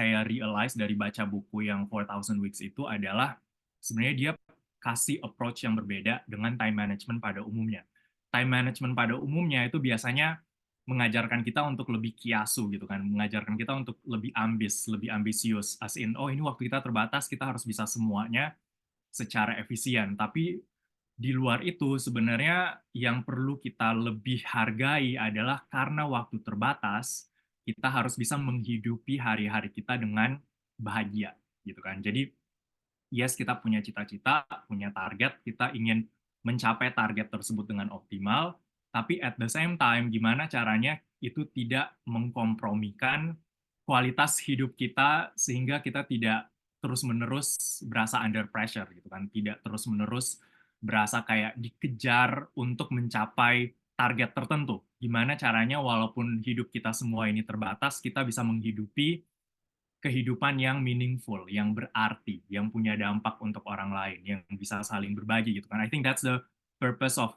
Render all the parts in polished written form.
saya realize dari baca buku yang 4,000 Weeks itu adalah sebenarnya dia kasih approach yang berbeda dengan time management pada umumnya. Time management pada umumnya itu biasanya mengajarkan kita untuk lebih kiasu gitu kan, mengajarkan kita untuk lebih lebih ambisius, as in, oh ini waktu kita terbatas, kita harus bisa semuanya secara efisien. Tapi di luar itu sebenarnya yang perlu kita lebih hargai adalah karena waktu terbatas, kita harus bisa menghidupi hari-hari kita dengan bahagia gitu kan. Jadi yes, kita punya cita-cita, punya target, kita ingin mencapai target tersebut dengan optimal, tapi at the same time, gimana caranya itu tidak mengkompromikan kualitas hidup kita sehingga kita tidak terus-menerus berasa under pressure gitu kan, tidak terus-menerus berasa kayak dikejar untuk mencapai target tertentu. Gimana caranya walaupun hidup kita semua ini terbatas, kita bisa menghidupi kehidupan yang meaningful, yang berarti, yang punya dampak untuk orang lain, yang bisa saling berbagi gitu kan. I think that's the purpose of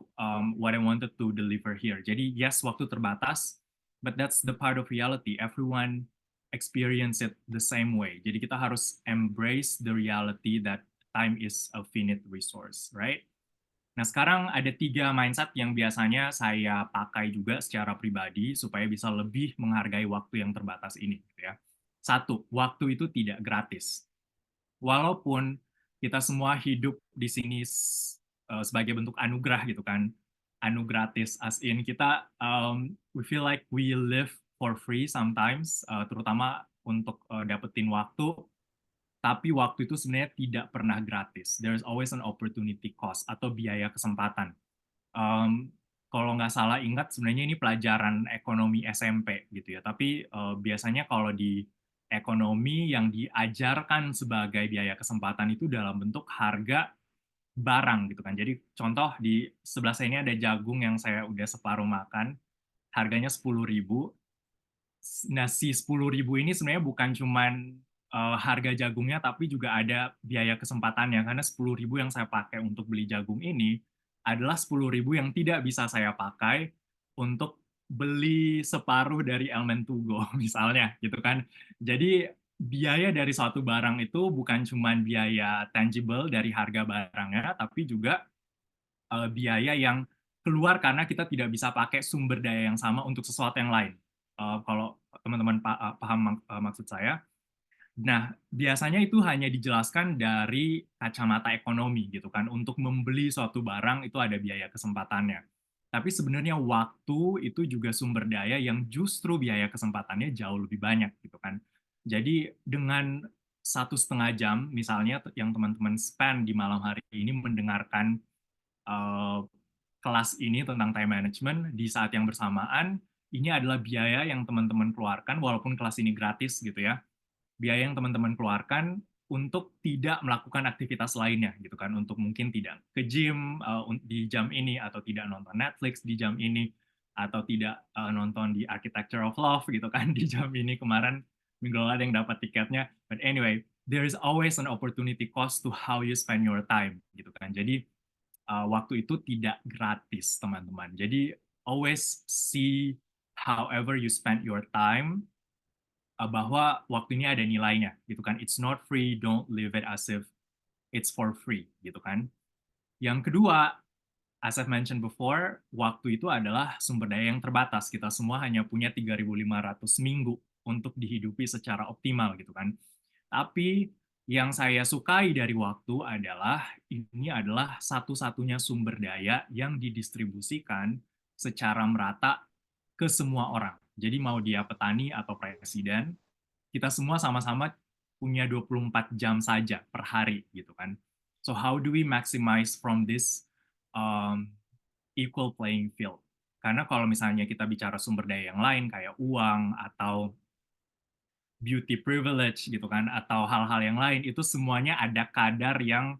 what I wanted to deliver here. Jadi yes, waktu terbatas, but that's the part of reality. Everyone experience it the same way. Jadi kita harus embrace the reality that time is a finite resource, right? Nah, sekarang ada 3 mindset yang biasanya saya pakai juga secara pribadi supaya bisa lebih menghargai waktu yang terbatas ini, gitu ya. Satu, waktu itu tidak gratis. Walaupun kita semua hidup di sini sebagai bentuk anugerah gitu kan, gratis as in kita we feel like we live for free sometimes, terutama untuk dapetin waktu, tapi waktu itu sebenarnya tidak pernah gratis. There's always an opportunity cost atau biaya kesempatan. Um, Kalau nggak salah ingat sebenarnya ini pelajaran ekonomi SMP gitu ya. Tapi biasanya kalau di ekonomi yang diajarkan sebagai biaya kesempatan itu dalam bentuk harga barang gitu kan. Jadi contoh di sebelah saya ini ada jagung yang saya udah separuh makan, harganya 10.000. Nah, si 10.000 ini sebenarnya bukan cuman harga jagungnya, tapi juga ada biaya kesempatannya. Karena 10.000 yang saya pakai untuk beli jagung ini adalah 10.000 yang tidak bisa saya pakai untuk beli separuh dari elemen to go, misalnya, gitu kan. Jadi, biaya dari suatu barang itu bukan cuman biaya tangible dari harga barangnya, tapi juga biaya yang keluar karena kita tidak bisa pakai sumber daya yang sama untuk sesuatu yang lain. Kalau teman-teman paham maksud saya. Nah, biasanya itu hanya dijelaskan dari kacamata ekonomi gitu kan. Untuk membeli suatu barang itu ada biaya kesempatannya. Tapi sebenarnya waktu itu juga sumber daya yang justru biaya kesempatannya jauh lebih banyak gitu kan. Jadi dengan 1,5 jam misalnya yang teman-teman spend di malam hari ini mendengarkan eh, kelas ini tentang time management di saat yang bersamaan, ini adalah biaya yang teman-teman keluarkan walaupun kelas ini gratis gitu ya. Biaya yang teman-teman keluarkan untuk tidak melakukan aktivitas lainnya gitu kan, untuk mungkin tidak ke gym di jam ini atau tidak nonton Netflix di jam ini atau tidak nonton di Architecture of Love gitu kan di jam ini. Kemarin minggu lalu ada yang dapat tiketnya. But anyway, there is always an opportunity cost to how you spend your time gitu kan. Jadi waktu itu tidak gratis, teman-teman. Jadi always see however you spend your time, bahwa waktu ini ada nilainya, gitu kan. It's not free, don't live it as if it's for free, gitu kan. Yang kedua, as I've mentioned before, waktu itu adalah sumber daya yang terbatas. Kita semua hanya punya 3.500 minggu untuk dihidupi secara optimal, gitu kan. Tapi yang saya sukai dari waktu adalah ini adalah satu-satunya sumber daya yang didistribusikan secara merata ke semua orang. Jadi mau dia petani atau presiden, kita semua sama-sama punya 24 jam saja per hari gitu kan. So how do we maximize from this equal playing field? Karena kalau misalnya kita bicara sumber daya yang lain kayak uang atau beauty privilege gitu kan atau hal-hal yang lain itu semuanya ada kadar yang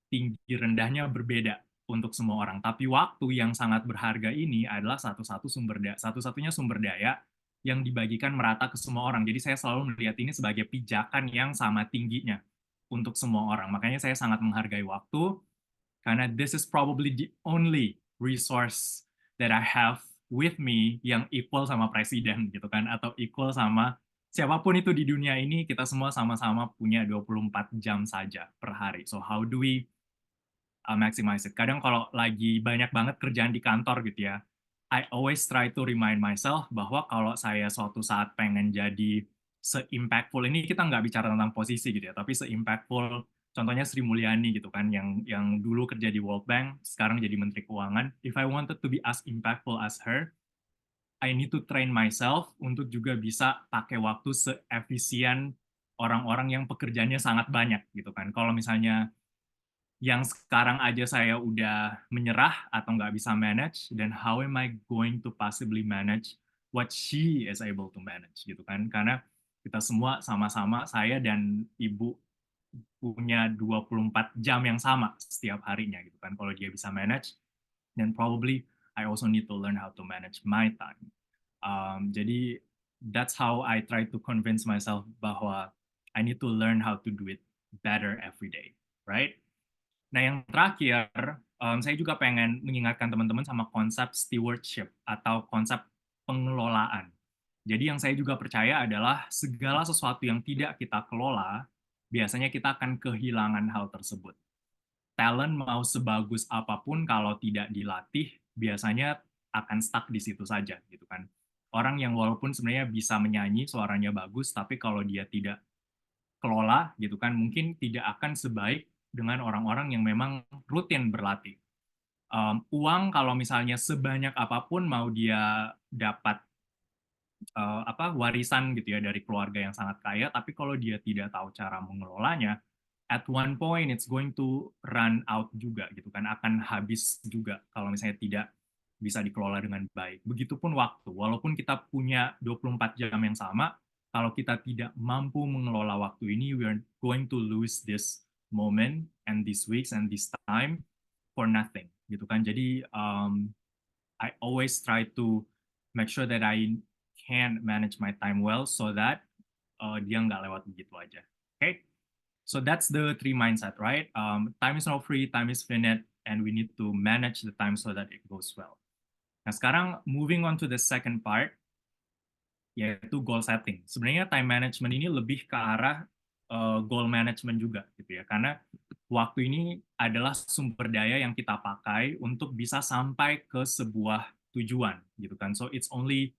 tinggi rendahnya berbeda untuk semua orang. Tapi waktu yang sangat berharga ini adalah satu-satunya sumber daya yang dibagikan merata ke semua orang. Jadi saya selalu melihat ini sebagai pijakan yang sama tingginya untuk semua orang. Makanya saya sangat menghargai waktu karena this is probably the only resource that I have with me yang equal sama presiden gitu kan atau equal sama siapapun itu di dunia ini, kita semua sama-sama punya 24 jam saja per hari. So how do we maximize it? Kadang kalau lagi banyak banget kerjaan di kantor gitu ya, I always try to remind myself bahwa kalau saya suatu saat pengen jadi se-impactful, ini kita nggak bicara tentang posisi gitu ya, tapi se-impactful, contohnya Sri Mulyani gitu kan, yang dulu kerja di World Bank, sekarang jadi Menteri Keuangan. If I wanted to be as impactful as her, I need to train myself untuk juga bisa pakai waktu seefisien orang-orang yang pekerjaannya sangat banyak gitu kan. Kalau misalnya yang sekarang aja saya udah menyerah atau nggak bisa manage, then how am I going to possibly manage what she is able to manage gitu kan. Karena kita semua sama-sama, saya dan ibu punya 24 jam yang sama setiap harinya gitu kan. Kalau dia bisa manage, then probably I also need to learn how to manage my time. Jadi that's how I try to convince myself bahwa I need to learn how to do it better every day, right? Nah, yang terakhir, saya juga pengen mengingatkan teman-teman sama konsep stewardship atau konsep pengelolaan. Jadi yang saya juga percaya adalah segala sesuatu yang tidak kita kelola, biasanya kita akan kehilangan hal tersebut. Talent mau sebagus apapun kalau tidak dilatih, biasanya akan stuck di situ saja gitu kan. Orang yang walaupun sebenarnya bisa menyanyi, suaranya bagus, tapi kalau dia tidak kelola gitu kan, mungkin tidak akan sebaik dengan orang-orang yang memang rutin berlatih. Uang kalau misalnya sebanyak apapun mau dia dapat warisan gitu ya dari keluarga yang sangat kaya, tapi kalau dia tidak tahu cara mengelolanya, at one point it's going to run out juga gitu kan, akan habis juga kalau misalnya tidak bisa dikelola dengan baik. Begitupun waktu, walaupun kita punya 24 jam yang sama, kalau kita tidak mampu mengelola waktu ini, we are going to lose this moment and these weeks and this time for nothing gitu kan. Jadi I always try to make sure that I can manage my time well so that dia nggak lewat begitu aja. Okay? So that's the three mindset, right? Time is not free, time is finite, and we need to manage the time so that it goes well. Nah, sekarang moving on to the second part, yaitu goal setting. Sebenarnya time management ini lebih ke arah goal management juga, gitu ya. Karena waktu ini adalah sumber daya yang kita pakai untuk bisa sampai ke sebuah tujuan, gitu kan. So it's only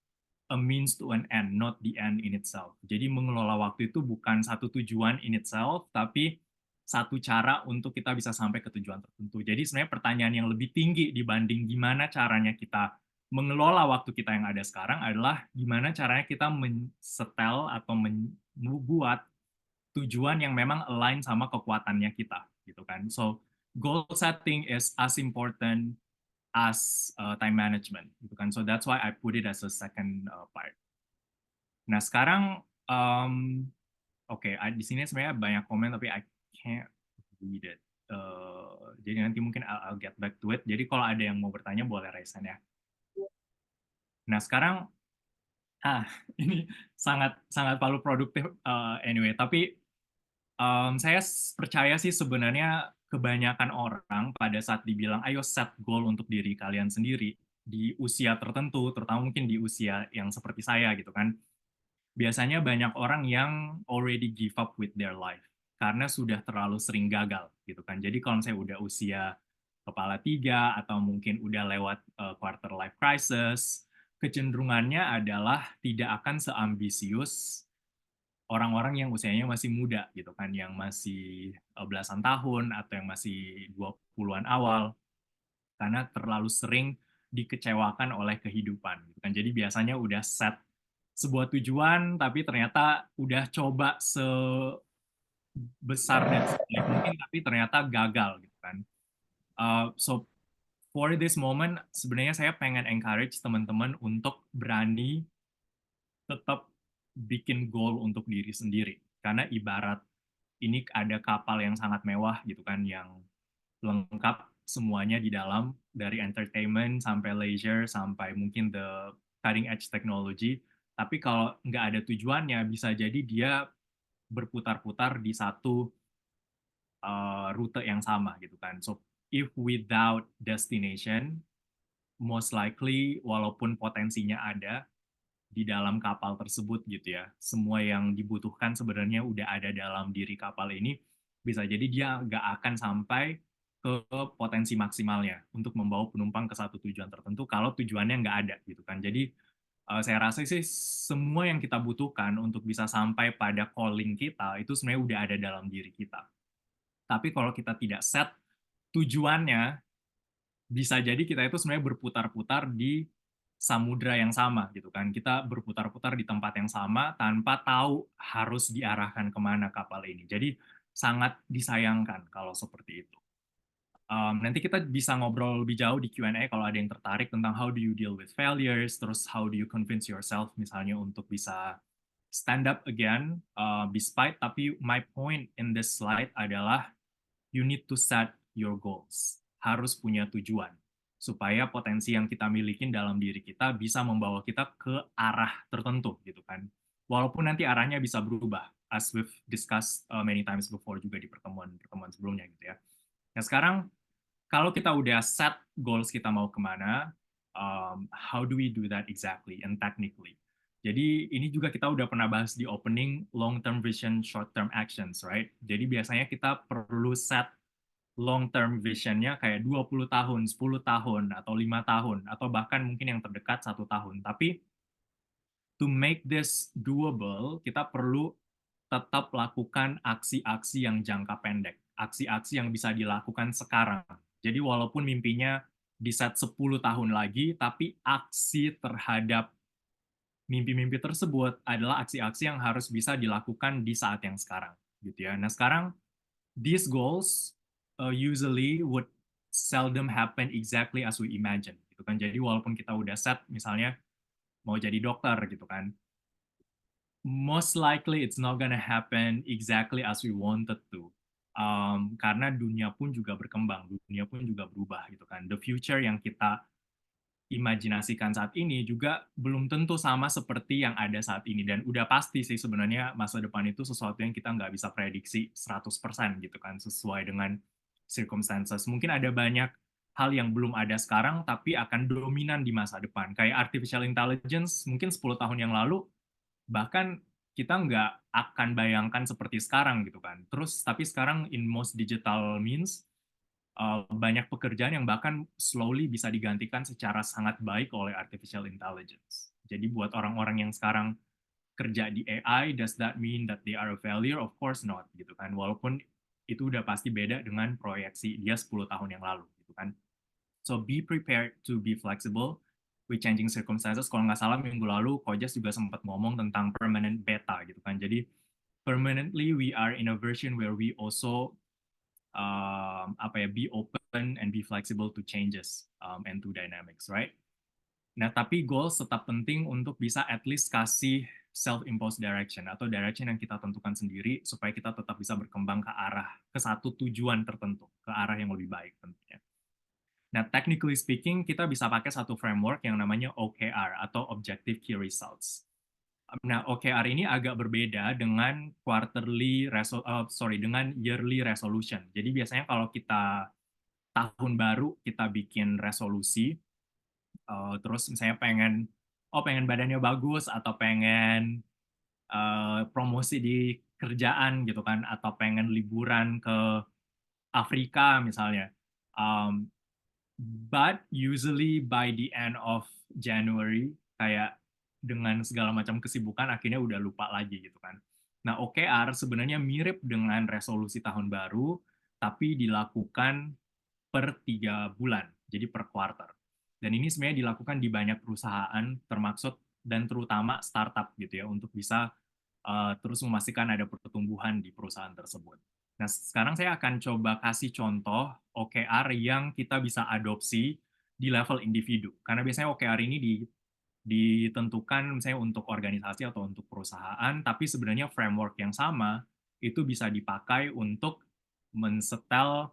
a means to an end, not the end in itself. Jadi mengelola waktu itu bukan satu tujuan in itself, tapi satu cara untuk kita bisa sampai ke tujuan tertentu. Jadi sebenarnya pertanyaan yang lebih tinggi dibanding gimana caranya kita mengelola waktu kita yang ada sekarang adalah gimana caranya kita men-setel atau membuat tujuan yang memang align sama kekuatannya kita, gitu kan. So goal setting is as important as time management, gitu kan. So that's why I put it as a second part. Nah sekarang, oke, di sini sebenarnya banyak komen tapi I can't read it. Jadi nanti mungkin I'll get back to it. Jadi kalau ada yang mau bertanya boleh raise hand ya. Nah sekarang, ah ini sangat sangat palu produktif anyway. Tapi saya percaya sih sebenarnya kebanyakan orang pada saat dibilang ayo set goal untuk diri kalian sendiri di usia tertentu, terutama mungkin di usia yang seperti saya gitu kan. Biasanya banyak orang yang already give up with their life karena sudah terlalu sering gagal gitu kan. Jadi kalau saya udah usia kepala tiga atau mungkin udah lewat quarter life crisis, kecenderungannya adalah tidak akan seambisius orang-orang yang usianya masih muda gitu kan, yang masih belasan tahun atau yang masih 20-an awal, karena terlalu sering dikecewakan oleh kehidupan gitu kan. Jadi biasanya udah set sebuah tujuan tapi ternyata udah coba sebesar dan sebaik mungkin tapi ternyata gagal gitu kan. So for this moment sebenarnya saya pengen encourage teman-teman untuk berani tetap bikin goal untuk diri sendiri. Karena ibarat ini ada kapal yang sangat mewah gitu kan, yang lengkap semuanya di dalam, dari entertainment sampai leisure, sampai mungkin the cutting edge technology. Tapi kalau nggak ada tujuannya, bisa jadi dia berputar-putar di satu rute yang sama gitu kan. So if without destination, most likely walaupun potensinya ada, di dalam kapal tersebut gitu ya. Semua yang dibutuhkan sebenarnya udah ada dalam diri kapal ini. Bisa jadi dia nggak akan sampai ke potensi maksimalnya untuk membawa penumpang ke satu tujuan tertentu kalau tujuannya nggak ada gitu kan. Jadi saya rasa sih semua yang kita butuhkan untuk bisa sampai pada calling kita itu sebenarnya udah ada dalam diri kita. Tapi kalau kita tidak set tujuannya, bisa jadi kita itu sebenarnya berputar-putar di samudra yang sama gitu kan. Kita berputar-putar di tempat yang sama tanpa tahu harus diarahkan kemana kapal ini. Jadi sangat disayangkan kalau seperti itu. Nanti kita bisa ngobrol lebih jauh di Q&A kalau ada yang tertarik tentang how do you deal with failures, terus how do you convince yourself misalnya untuk bisa stand up again, despite, tapi my point in this slide adalah you need to set your goals. Harus punya tujuan. Supaya potensi yang kita milikin dalam diri kita bisa membawa kita ke arah tertentu gitu kan. Walaupun nanti arahnya bisa berubah, as we've discussed many times before juga di pertemuan-pertemuan sebelumnya gitu ya. Nah sekarang, kalau kita udah set goals kita mau kemana, how do we do that exactly and technically? Jadi ini juga kita udah pernah bahas di opening long-term vision, short-term actions, right? Jadi biasanya kita perlu set long-term vision-nya kayak 20 tahun, 10 tahun, atau 5 tahun, atau bahkan mungkin yang terdekat 1 tahun. Tapi to make this doable, kita perlu tetap lakukan aksi-aksi yang jangka pendek. Aksi-aksi yang bisa dilakukan sekarang. Jadi walaupun mimpinya di set 10 tahun lagi, tapi aksi terhadap mimpi-mimpi tersebut adalah aksi-aksi yang harus bisa dilakukan di saat yang sekarang. Gitu ya. Nah sekarang, these goals usually would seldom happen exactly as we imagine gitu kan. Jadi walaupun kita udah set misalnya mau jadi dokter gitu kan, most likely it's not gonna happen exactly as we wanted to. Karena dunia pun juga berkembang, dunia pun juga berubah gitu kan. The future yang kita imajinasikan saat ini juga belum tentu sama seperti yang ada saat ini. Dan udah pasti sih sebenarnya masa depan itu sesuatu yang kita nggak bisa prediksi 100% gitu kan, sesuai dengan circumstances. Mungkin ada banyak hal yang belum ada sekarang, tapi akan dominan di masa depan. Kayak artificial intelligence, mungkin 10 tahun yang lalu, bahkan kita nggak akan bayangkan seperti sekarang gitu kan. Terus, tapi sekarang in most digital means, banyak pekerjaan yang bahkan slowly bisa digantikan secara sangat baik oleh artificial intelligence. Jadi buat orang-orang yang sekarang kerja di AI, does that mean that they are a failure? Of course not, gitu kan. Walaupun itu udah pasti beda dengan proyeksi dia 10 tahun yang lalu, gitu kan. So be prepared to be flexible with changing circumstances. Kalau nggak salah minggu lalu, Kojas juga sempat ngomong tentang permanent beta, gitu kan. Jadi permanently we are in a version where we also be open and be flexible to changes and to dynamics, right? Nah, tapi goals tetap penting untuk bisa at least kasih self-imposed direction atau direction yang kita tentukan sendiri supaya kita tetap bisa berkembang ke satu tujuan tertentu, ke arah yang lebih baik tentunya. Nah, technically speaking, kita bisa pakai satu framework yang namanya OKR atau Objective Key Results. Nah, OKR ini agak berbeda dengan dengan yearly resolution. Jadi biasanya kalau kita tahun baru kita bikin resolusi, terus misalnya pengen badannya bagus atau pengen promosi di kerjaan gitu kan, atau pengen liburan ke Afrika misalnya. Um, but usually by the end of January, kayak dengan segala macam kesibukan akhirnya udah lupa lagi gitu kan. Nah, OKR sebenarnya mirip dengan resolusi tahun baru, tapi dilakukan per 3 bulan, jadi per quarter. Dan ini sebenarnya dilakukan di banyak perusahaan, termasuk dan terutama startup gitu ya, untuk bisa terus memastikan ada pertumbuhan di perusahaan tersebut. Nah, sekarang saya akan coba kasih contoh OKR yang kita bisa adopsi di level individu. Karena biasanya OKR ini ditentukan misalnya untuk organisasi atau untuk perusahaan, tapi sebenarnya framework yang sama itu bisa dipakai untuk mensetel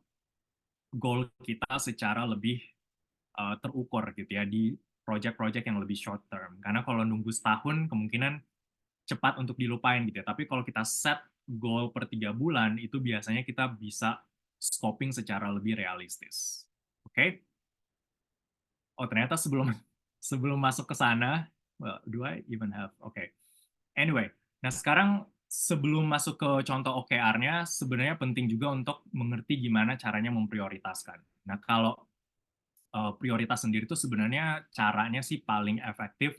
goal kita secara lebih terukur gitu ya di project-project yang lebih short term. Karena kalau nunggu setahun kemungkinan cepat untuk dilupain gitu ya. Tapi kalau kita set goal per 3 bulan, itu biasanya kita bisa scoping secara lebih realistis. Oke? Okay? Oh, ternyata sebelum sebelum masuk ke sana, Well, do I even have? Oke. Anyway, nah sekarang sebelum masuk ke contoh OKR-nya, sebenarnya penting juga untuk mengerti gimana caranya memprioritaskan. Nah, kalau prioritas sendiri itu sebenarnya caranya sih paling efektif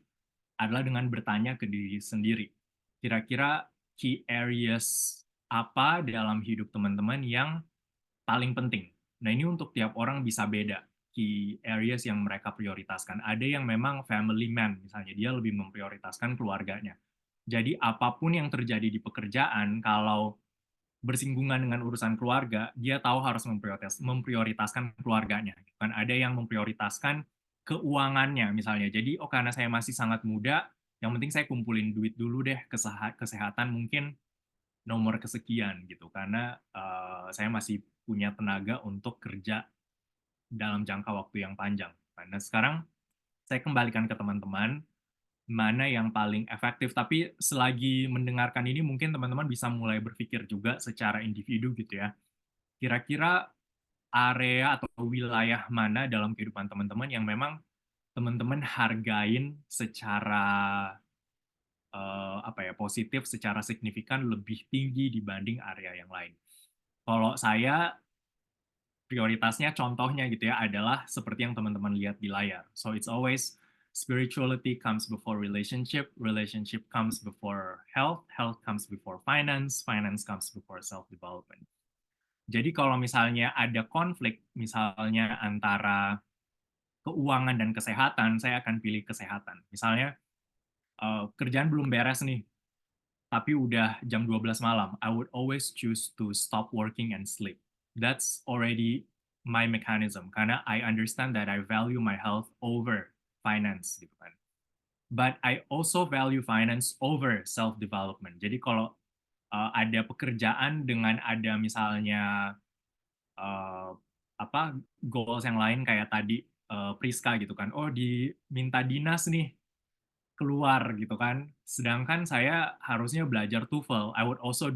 adalah dengan bertanya ke diri sendiri. Kira-kira key areas apa dalam hidup teman-teman yang paling penting? Nah, ini untuk tiap orang bisa beda key areas yang mereka prioritaskan. Ada yang memang family man, misalnya dia lebih memprioritaskan keluarganya. Jadi apapun yang terjadi di pekerjaan, kalau bersinggungan dengan urusan keluarga, dia tahu harus memprioritaskan keluarganya. Kan ada yang memprioritaskan keuangannya misalnya. Jadi, oh karena saya masih sangat muda, yang penting saya kumpulin duit dulu deh, kesehatan mungkin nomor kesekian gitu. Karena saya masih punya tenaga untuk kerja dalam jangka waktu yang panjang. Nah, sekarang saya kembalikan ke teman-teman, mana yang paling efektif. Tapi selagi mendengarkan ini mungkin teman-teman bisa mulai berpikir juga secara individu gitu ya. Kira-kira area atau wilayah mana dalam kehidupan teman-teman yang memang teman-teman hargain secara apa ya, positif, secara signifikan lebih tinggi dibanding area yang lain. Kalau saya prioritasnya contohnya gitu ya adalah seperti yang teman-teman lihat di layar. So it's always spirituality comes before relationship, relationship comes before health, health comes before finance, finance comes before self development. Jadi kalau misalnya ada konflik misalnya antara keuangan dan kesehatan, saya akan pilih kesehatan. Misalnya kerjaan belum beres nih, tapi udah jam 12 malam, I would always choose to stop working and sleep. That's already my mechanism karena I understand that I value my health over finance gitu kan. But I also value finance over self development. Jadi kalau ada pekerjaan dengan ada misalnya uh, apa goals yang lain kayak tadi Priska gitu kan, oh diminta dinas nih keluar gitu kan, sedangkan saya harusnya belajar TOEFL, I would also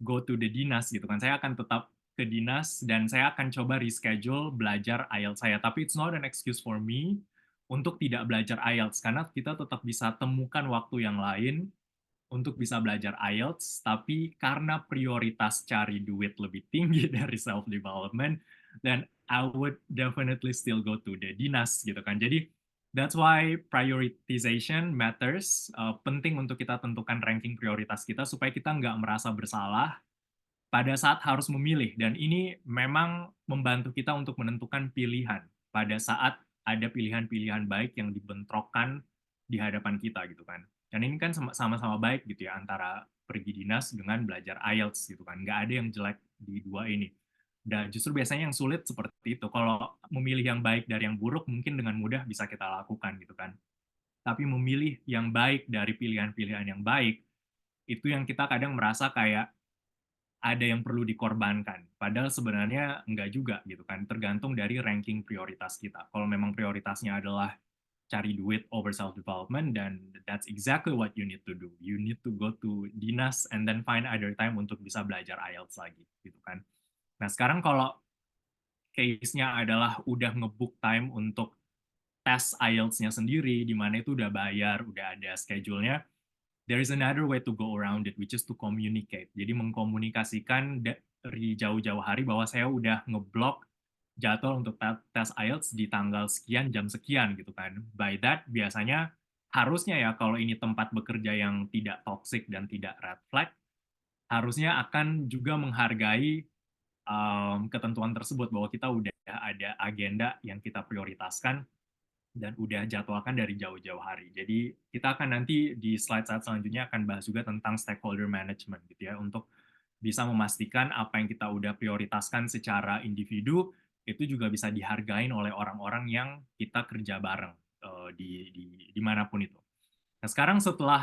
go to the dinas gitu kan. Saya akan tetap ke dinas dan saya akan coba reschedule belajar IELTS saya. Tapi it's not an excuse for me untuk tidak belajar IELTS karena kita tetap bisa temukan waktu yang lain untuk bisa belajar IELTS, tapi karena prioritas cari duit lebih tinggi dari self development, then I would definitely still go to the dinas gitu kan. Jadi that's why prioritization matters. Penting untuk kita tentukan ranking prioritas kita supaya kita nggak merasa bersalah pada saat harus memilih. Dan ini memang membantu kita untuk menentukan pilihan pada saat ada pilihan-pilihan baik yang dibentrokkan di hadapan kita gitu kan. Dan ini kan sama-sama baik gitu ya antara pergi dinas dengan belajar IELTS gitu kan. Nggak ada yang jelek di dua ini. Dan justru biasanya yang sulit seperti itu. Kalau memilih yang baik dari yang buruk mungkin dengan mudah bisa kita lakukan gitu kan. Tapi memilih yang baik dari pilihan-pilihan yang baik, itu yang kita kadang merasa kayak ada yang perlu dikorbankan. Padahal sebenarnya enggak juga gitu kan, tergantung dari ranking prioritas kita. Kalau memang prioritasnya adalah cari duit over self development, dan that's exactly what you need to do. You need to go to dinas and then find other time untuk bisa belajar IELTS lagi gitu kan. Nah, sekarang kalau case-nya adalah udah ngebook time untuk tes IELTS-nya sendiri, di mana itu udah bayar, udah ada schedule-nya, there is another way to go around it, which is to communicate. Jadi mengkomunikasikan dari jauh-jauh hari bahwa saya udah ngeblok jadwal untuk tes IELTS di tanggal sekian, jam sekian gitu kan. By that, biasanya harusnya ya kalau ini tempat bekerja yang tidak toxic dan tidak red flag, harusnya akan juga menghargai ketentuan tersebut bahwa kita udah ada agenda yang kita prioritaskan dan udah jadwalkan dari jauh-jauh hari. Jadi kita akan nanti di slide-slide selanjutnya akan bahas juga tentang stakeholder management gitu ya, untuk bisa memastikan apa yang kita udah prioritaskan secara individu itu juga bisa dihargain oleh orang-orang yang kita kerja bareng dimanapun itu. Nah sekarang setelah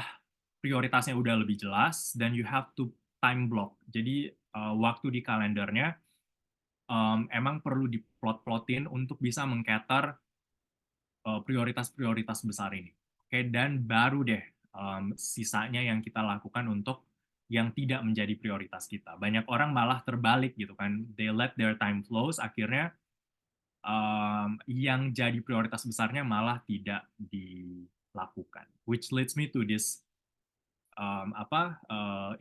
prioritasnya udah lebih jelas, dan you have to time block. Jadi waktu di kalendernya emang perlu diplot-plotin untuk bisa mengcater prioritas-prioritas besar ini. Oke, dan baru deh sisanya yang kita lakukan untuk yang tidak menjadi prioritas kita. Banyak orang malah terbalik gitu kan, they let their time flows, akhirnya yang jadi prioritas besarnya malah tidak lakukan. Which leads me to this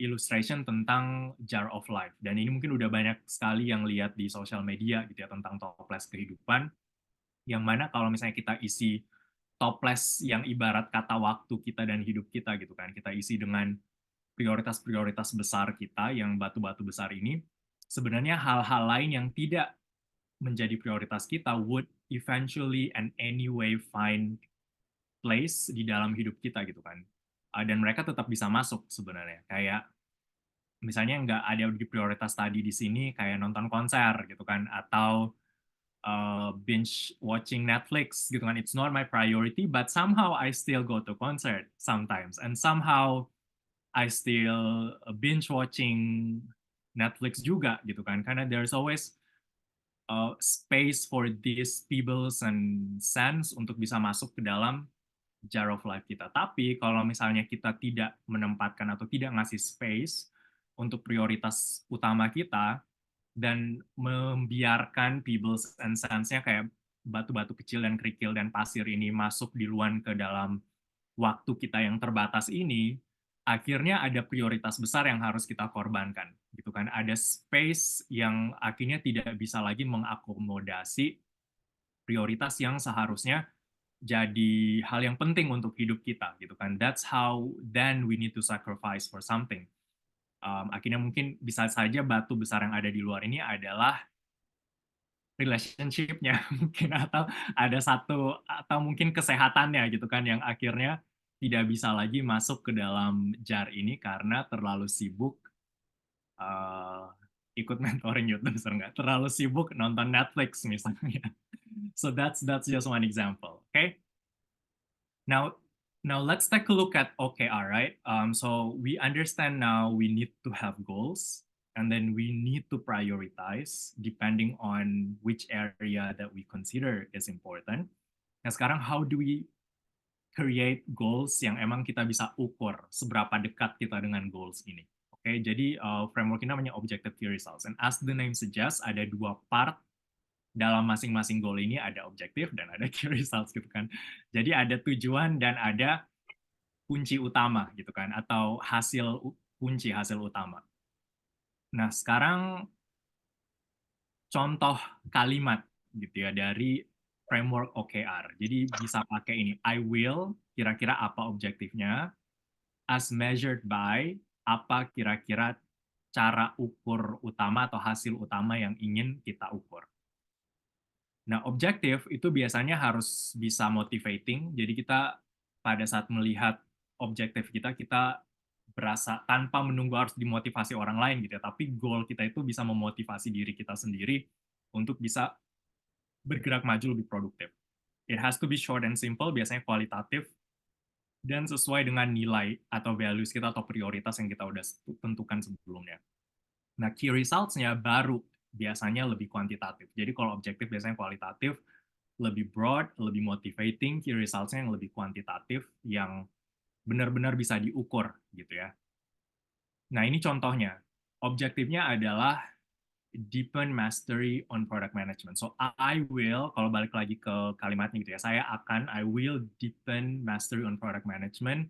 illustration tentang jar of life. Dan ini mungkin udah banyak sekali yang lihat di sosial media gitu ya tentang toples kehidupan. Yang mana kalau misalnya kita isi toples yang ibarat kata waktu kita dan hidup kita gitu kan, kita isi dengan prioritas-prioritas besar kita yang batu-batu besar ini, sebenarnya hal-hal lain yang tidak menjadi prioritas kita would eventually and anyway find place di dalam hidup kita gitu kan. Dan mereka tetap bisa masuk sebenarnya. Kayak misalnya nggak ada di prioritas tadi di sini kayak nonton konser gitu kan atau binge watching Netflix gitu kan. It's not my priority, but somehow I still go to concert sometimes, and somehow I still binge watching Netflix juga gitu kan. Karena there's always space for these pebbles and sands untuk bisa masuk ke dalam jar of life kita. Tapi kalau misalnya kita tidak menempatkan atau tidak ngasih space untuk prioritas utama kita, dan membiarkan pebbles and sands-nya kayak batu-batu kecil dan kerikil dan pasir ini masuk duluan ke dalam waktu kita yang terbatas ini, akhirnya ada prioritas besar yang harus kita korbankan, gitu kan? Ada space yang akhirnya tidak bisa lagi mengakomodasi prioritas yang seharusnya jadi hal yang penting untuk hidup kita, gitu kan? That's how then we need to sacrifice for something. Akhirnya mungkin bisa saja batu besar yang ada di luar ini adalah relationship-nya mungkin atau ada satu atau mungkin kesehatannya gitu kan yang akhirnya tidak bisa lagi masuk ke dalam jar ini karena terlalu sibuk uh, ikut mentoring YouTuber nggak terlalu sibuk nonton Netflix misalnya. So that's just one example. Okay. Now, now let's take a look at OKR, right? So we understand now we need to have goals, and then we need to prioritize depending on which area that we consider is important. Nah, sekarang how do we create goals yang emang kita bisa ukur seberapa dekat kita dengan goals ini? Oke, jadi framework ini namanya Objective Key Results. And as the name suggests, ada dua part dalam masing-masing goal ini, ada objektif dan ada key results gitu kan. Jadi ada tujuan dan ada kunci utama gitu kan, atau kunci hasil utama. Nah, sekarang contoh kalimat gitu ya dari framework OKR. Jadi bisa pakai ini, I will, kira-kira apa objektifnya, as measured by, apa kira-kira cara ukur utama atau hasil utama yang ingin kita ukur. Nah, objektif itu biasanya harus bisa motivating. Jadi kita pada saat melihat objektif kita, kita berasa tanpa menunggu harus dimotivasi orang lain gitu ya. Tapi goal kita itu bisa memotivasi diri kita sendiri untuk bisa bergerak maju lebih produktif. It has to be short and simple, biasanya kualitatif, dan sesuai dengan nilai atau values kita atau prioritas yang kita udah tentukan sebelumnya. Nah, key results-nya baru biasanya lebih kuantitatif. Jadi kalau objektif biasanya kualitatif, lebih broad, lebih motivating, key results-nya yang lebih kuantitatif, yang benar-benar bisa diukur gitu ya. Nah, ini contohnya. Objektifnya adalah deepen mastery on product management. So, I will, kalau balik lagi ke kalimatnya gitu ya, I will deepen mastery on product management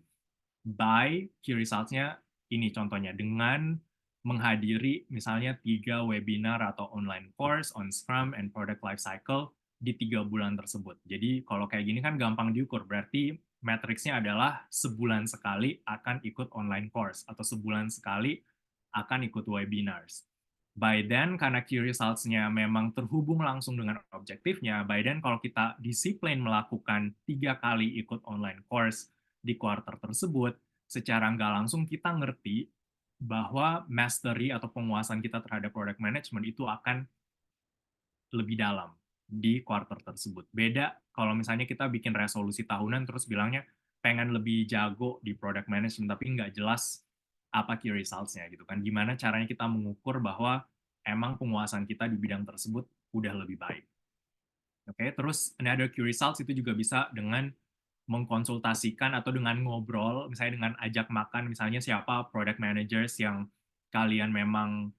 by key results-nya ini contohnya, dengan menghadiri misalnya 3 webinar atau online course on Scrum and Product Lifecycle di 3 bulan tersebut. Jadi kalau kayak gini kan gampang diukur, berarti matriksnya adalah sebulan sekali akan ikut online course atau sebulan sekali akan ikut webinars. By then, karena key results-nya memang terhubung langsung dengan objektifnya, by then kalau kita disiplin melakukan 3 kali ikut online course di quarter tersebut, secara nggak langsung kita ngerti bahwa mastery atau penguasaan kita terhadap product management itu akan lebih dalam di quarter tersebut. Beda kalau misalnya kita bikin resolusi tahunan terus bilangnya pengen lebih jago di product management tapi nggak jelas apa key results-nya gitu kan. Gimana caranya kita mengukur bahwa emang penguasaan kita di bidang tersebut udah lebih baik. Oke, terus another key results itu juga bisa dengan mengkonsultasikan atau dengan ngobrol, misalnya dengan ajak makan, misalnya siapa product managers yang kalian memang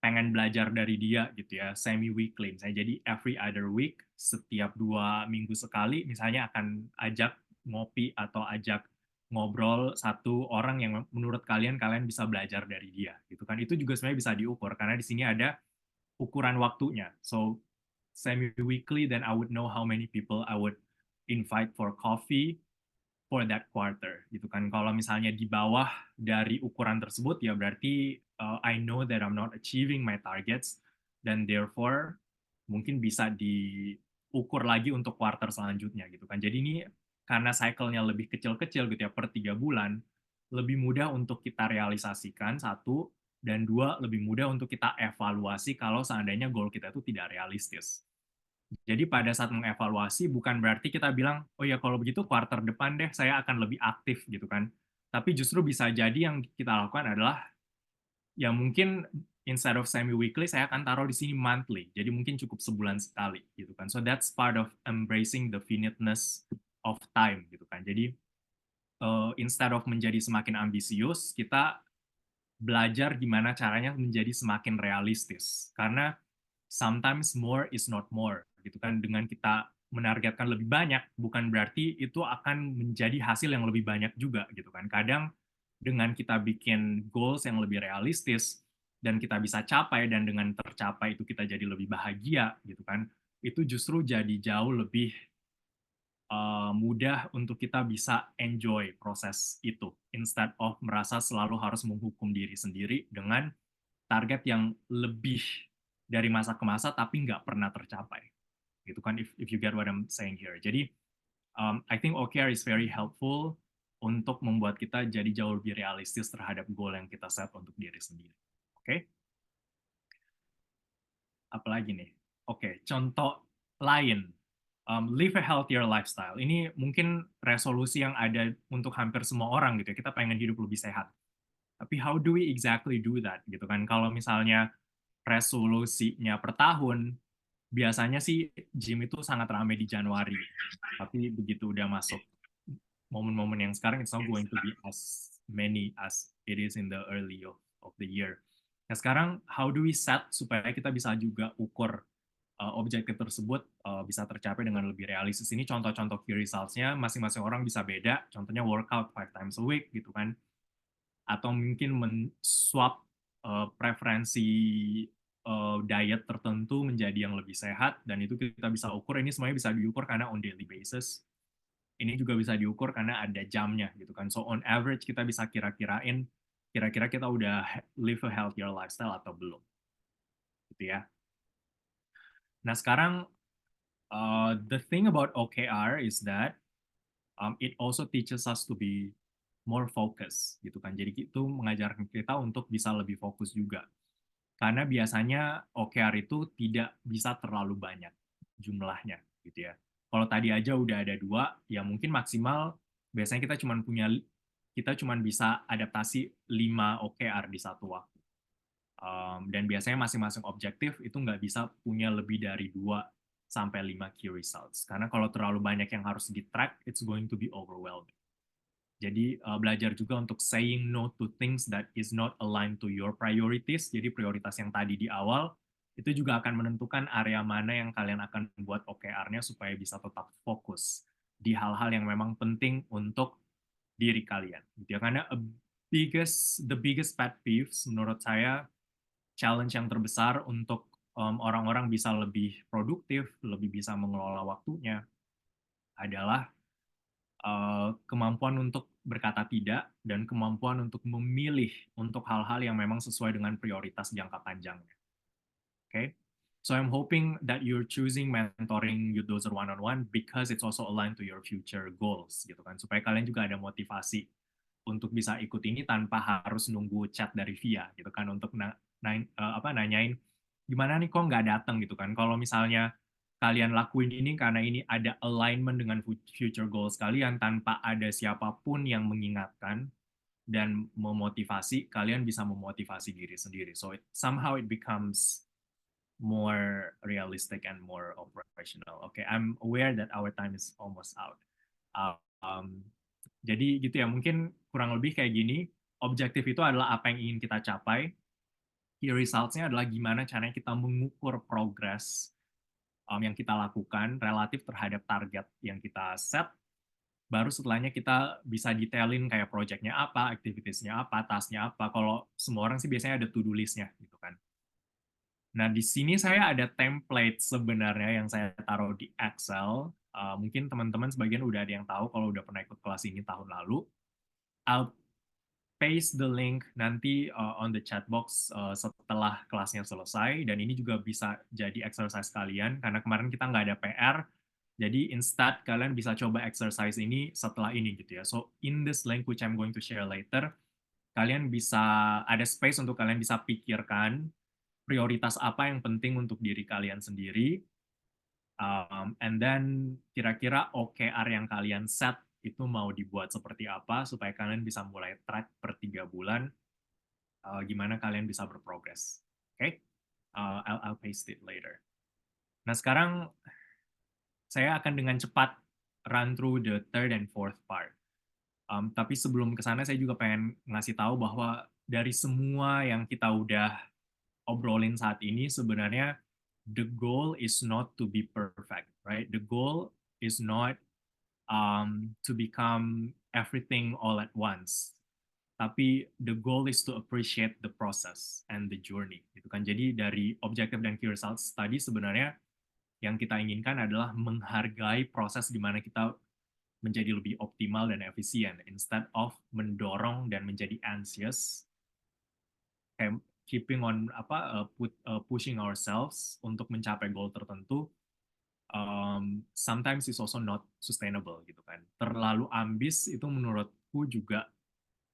pengen belajar dari dia gitu ya, semi weekly misalnya. Jadi every other week, setiap 2 minggu sekali misalnya akan ajak ngopi atau ajak ngobrol satu orang yang menurut kalian bisa belajar dari dia gitu kan. Itu juga sebenarnya bisa diukur karena di sini ada ukuran waktunya. So semi-weekly, then I would know how many people I would invite for coffee for that quarter gitu kan. Kalau misalnya di bawah dari ukuran tersebut ya berarti I know that I'm not achieving my targets dan therefore mungkin bisa diukur lagi untuk quarter selanjutnya gitu kan. Jadi ini karena cycle-nya lebih kecil-kecil gitu ya per 3 bulan, lebih mudah untuk kita realisasikan satu, dan dua lebih mudah untuk kita evaluasi kalau seandainya goal kita itu tidak realistis. Jadi pada saat mengevaluasi bukan berarti kita bilang, oh ya kalau begitu quarter depan deh saya akan lebih aktif gitu kan. Tapi justru bisa jadi yang kita lakukan adalah ya mungkin instead of semi-weekly saya akan taruh di sini monthly. Jadi mungkin cukup sebulan sekali gitu kan. So that's part of embracing the finiteness of time gitu kan. Jadi instead of menjadi semakin ambisius, kita belajar gimana caranya menjadi semakin realistis. Karena sometimes more is not more gitu kan. Dengan kita menargetkan lebih banyak bukan berarti itu akan menjadi hasil yang lebih banyak juga gitu kan. Kadang dengan kita bikin goals yang lebih realistis dan kita bisa capai dan dengan tercapai itu kita jadi lebih bahagia gitu kan. Itu justru jadi jauh lebih mudah untuk kita bisa enjoy proses itu instead of merasa selalu harus menghukum diri sendiri dengan target yang lebih dari masa ke masa tapi nggak pernah tercapai gitu kan, if you get what I'm saying here. Jadi I think OKR is very helpful untuk membuat kita jadi jauh lebih realistis terhadap goal yang kita set untuk diri sendiri. Oke? Apalagi nih? Oke, contoh lain. Live a healthier lifestyle. Ini mungkin resolusi yang ada untuk hampir semua orang gitu ya. Kita pengen hidup lebih sehat. Tapi how do we exactly do that gitu kan? Kalau misalnya resolusinya per tahun, biasanya sih gym itu sangat ramai di Januari. Tapi begitu udah masuk momen-momen yang sekarang, it's not going to be as many as it is in the early of the year. Nah sekarang, how do we set supaya kita bisa juga ukur objektif tersebut bisa tercapai dengan lebih realistis. Ini contoh-contoh key results-nya, masing-masing orang bisa beda. Contohnya workout 5 times a week, gitu kan. Atau mungkin men-swap preferensi diet tertentu menjadi yang lebih sehat, dan itu kita bisa ukur. Ini semuanya bisa diukur karena on daily basis. Ini juga bisa diukur karena ada jamnya, gitu kan. So on average kita bisa kira-kirain, kira-kira kita udah live a healthier lifestyle atau belum. Gitu ya. Nah sekarang, the thing about OKR is that it also teaches us to be more focus gitu kan. Jadi itu mengajarkan kita untuk bisa lebih fokus juga. Karena biasanya OKR itu tidak bisa terlalu banyak jumlahnya gitu ya. Kalau tadi aja udah ada 2, ya mungkin maksimal biasanya kita cuma bisa adaptasi 5 OKR di satu waktu. Dan biasanya masing-masing objektif itu nggak bisa punya lebih dari 2 sampai 5 key results. Karena kalau terlalu banyak yang harus di-track, it's going to be overwhelming. Jadi belajar juga untuk saying no to things that is not aligned to your priorities. Jadi prioritas yang tadi di awal, itu juga akan menentukan area mana yang kalian akan buat OKR-nya supaya bisa tetap fokus di hal-hal yang memang penting untuk diri kalian. Gitu ya. Karena the biggest pet peeves menurut saya, challenge yang terbesar untuk orang-orang bisa lebih produktif, lebih bisa mengelola waktunya, adalah kemampuan untuk berkata tidak dan kemampuan untuk memilih untuk hal-hal yang memang sesuai dengan prioritas jangka panjangnya. Okay? So I'm hoping that you're choosing mentoring Youth Dozer one-on-one because it's also aligned to your future goals, gitu kan. Supaya kalian juga ada motivasi untuk bisa ikut ini tanpa harus nunggu chat dari Via, gitu kan, untuk nanyain gimana nih kok nggak datang gitu kan. Kalau misalnya kalian lakuin ini karena ini ada alignment dengan future goals kalian tanpa ada siapapun yang mengingatkan dan memotivasi, kalian bisa memotivasi diri sendiri. So somehow it becomes more realistic and more operational. Okay, I'm aware that our time is almost out. Um, jadi gitu ya, mungkin kurang lebih kayak gini. Objektif itu adalah apa yang ingin kita capai. Key results-nya adalah gimana caranya kita mengukur progres yang kita lakukan relatif terhadap target yang kita set. baru setelahnya kita bisa detailin kayak project-nya apa, activities-nya apa, task-nya apa. Kalau semua orang sih biasanya ada to-do list-nya gitu kan. Nah, di sini saya ada template sebenarnya yang saya taruh di Excel. Mungkin teman-teman sebagian udah ada yang tahu kalau udah pernah ikut kelas ini tahun lalu. I'll paste the link nanti on the chat box setelah kelasnya selesai, dan ini juga bisa jadi exercise kalian karena kemarin kita nggak ada PR, jadi instead kalian bisa coba exercise ini setelah ini gitu ya. So in this link which I'm going to share later, kalian bisa ada space untuk kalian bisa pikirkan prioritas apa yang penting untuk diri kalian sendiri, and then kira-kira OKR yang kalian set itu mau dibuat seperti apa supaya kalian bisa mulai track per 3 bulan gimana kalian bisa berprogres. Oke, okay? I'll paste it later. Nah, sekarang saya akan dengan cepat run through the third and fourth part. Tapi sebelum ke sana, saya juga pengen ngasih tahu bahwa dari semua yang kita udah obrolin saat ini, sebenarnya the goal is not to be perfect, right? The goal is not to become everything all at once. Tapi the goal is to appreciate the process and the journey, gitu kan. Jadi dari objective dan key results tadi sebenarnya yang kita inginkan adalah menghargai proses di mana kita menjadi lebih optimal dan efisien instead of mendorong dan menjadi anxious, kayak keeping on pushing ourselves untuk mencapai goal tertentu. Sometimes it's also not sustainable gitu kan. Terlalu ambis itu menurutku juga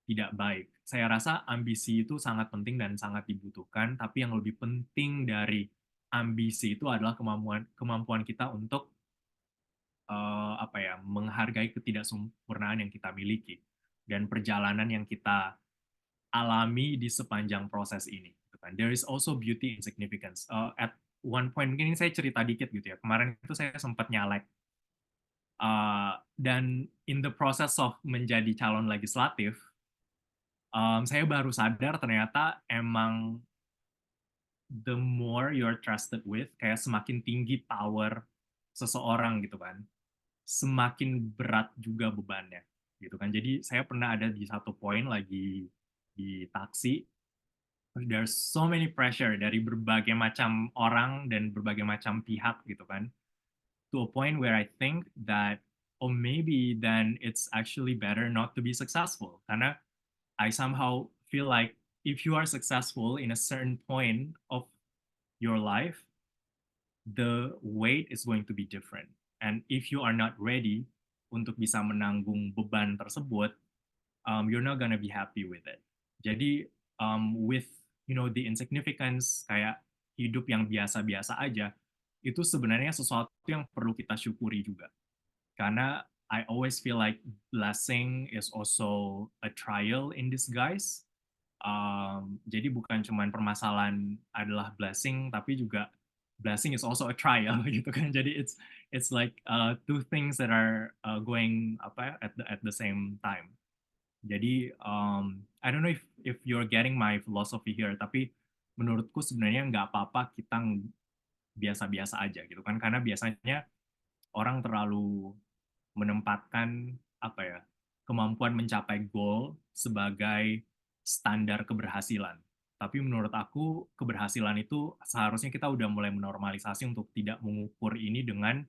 tidak baik. Saya rasa ambisi itu sangat penting dan sangat dibutuhkan, tapi yang lebih penting dari ambisi itu adalah kemampuan kita untuk menghargai ketidaksempurnaan yang kita miliki dan perjalanan yang kita alami di sepanjang proses ini. Gitu kan. There is also beauty in significance. At one point, mungkin ini saya cerita dikit gitu ya. Kemarin itu saya sempat nyalek. Dan in the process of menjadi calon legislatif, saya baru sadar ternyata emang the more you're trusted with, kayak semakin tinggi power seseorang gitu kan, semakin berat juga bebannya gitu kan. Jadi saya pernah ada di satu poin lagi di taksi, there's so many pressure dari berbagai macam orang dan berbagai macam pihak gitu kan, to a point where I think that, oh maybe then it's actually better not to be successful, karena I somehow feel like if you are successful in a certain point of your life, the weight is going to be different. And if you are not ready untuk bisa menanggung beban tersebut, you're not gonna be happy with it. Jadi with the insignificance, kayak hidup yang biasa-biasa aja, itu sebenarnya sesuatu yang perlu kita syukuri juga. Karena I always feel like blessing is also a trial in disguise. Jadi bukan cuma permasalahan adalah blessing, tapi juga blessing is also a trial gitu kan. Jadi it's like two things that are going at the same time. Jadi I don't know if you're getting my philosophy here, tapi menurutku sebenarnya nggak apa-apa kita biasa-biasa aja gitu kan, karena biasanya orang terlalu menempatkan kemampuan mencapai goal sebagai standar keberhasilan. Tapi menurut aku keberhasilan itu seharusnya kita udah mulai menormalisasi untuk tidak mengukur ini dengan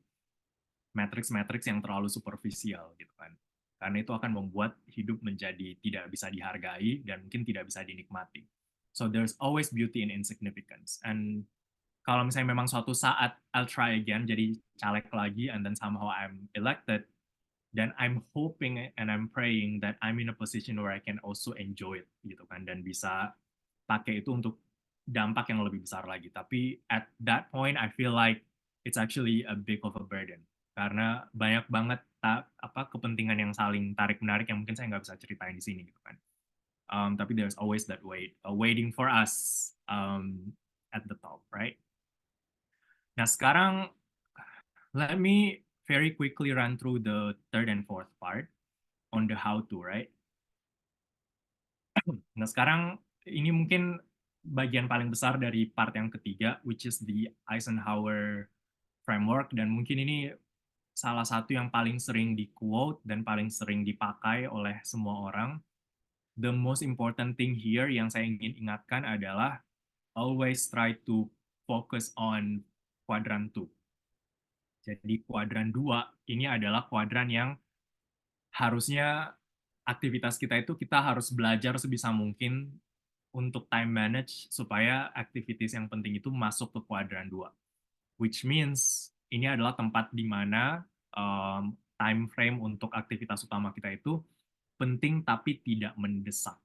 matriks-matriks yang terlalu superficial gitu kan. Karena itu akan membuat hidup menjadi tidak bisa dihargai dan mungkin tidak bisa dinikmati. So there's always beauty in insignificance. And kalau misalnya memang suatu saat I'll try again jadi caleg lagi and then somehow I'm elected, then I'm hoping and I'm praying that I'm in a position where I can also enjoy it gitu kan, dan bisa pakai itu untuk dampak yang lebih besar lagi. Tapi at that point I feel like it's actually a big of a burden karena banyak banget kepentingan yang saling tarik menarik yang mungkin saya nggak bisa ceritain di sini gitu kan. Tapi there's always that waiting for us at the top, right? Nah sekarang let me very quickly run through the third and fourth part on the how to, right? Nah, sekarang ini mungkin bagian paling besar dari part yang ketiga, which is the Eisenhower framework, dan mungkin ini salah satu yang paling sering di-quote dan paling sering dipakai oleh semua orang. The most important thing here yang saya ingin ingatkan adalah always try to focus on quadrant 2. Jadi kuadran 2 ini adalah kuadran yang harusnya aktivitas kita itu kita harus belajar sebisa mungkin untuk time manage supaya aktivitas yang penting itu masuk ke kuadran 2. Which means ini adalah tempat di mana time frame untuk aktivitas utama kita itu penting tapi tidak mendesak.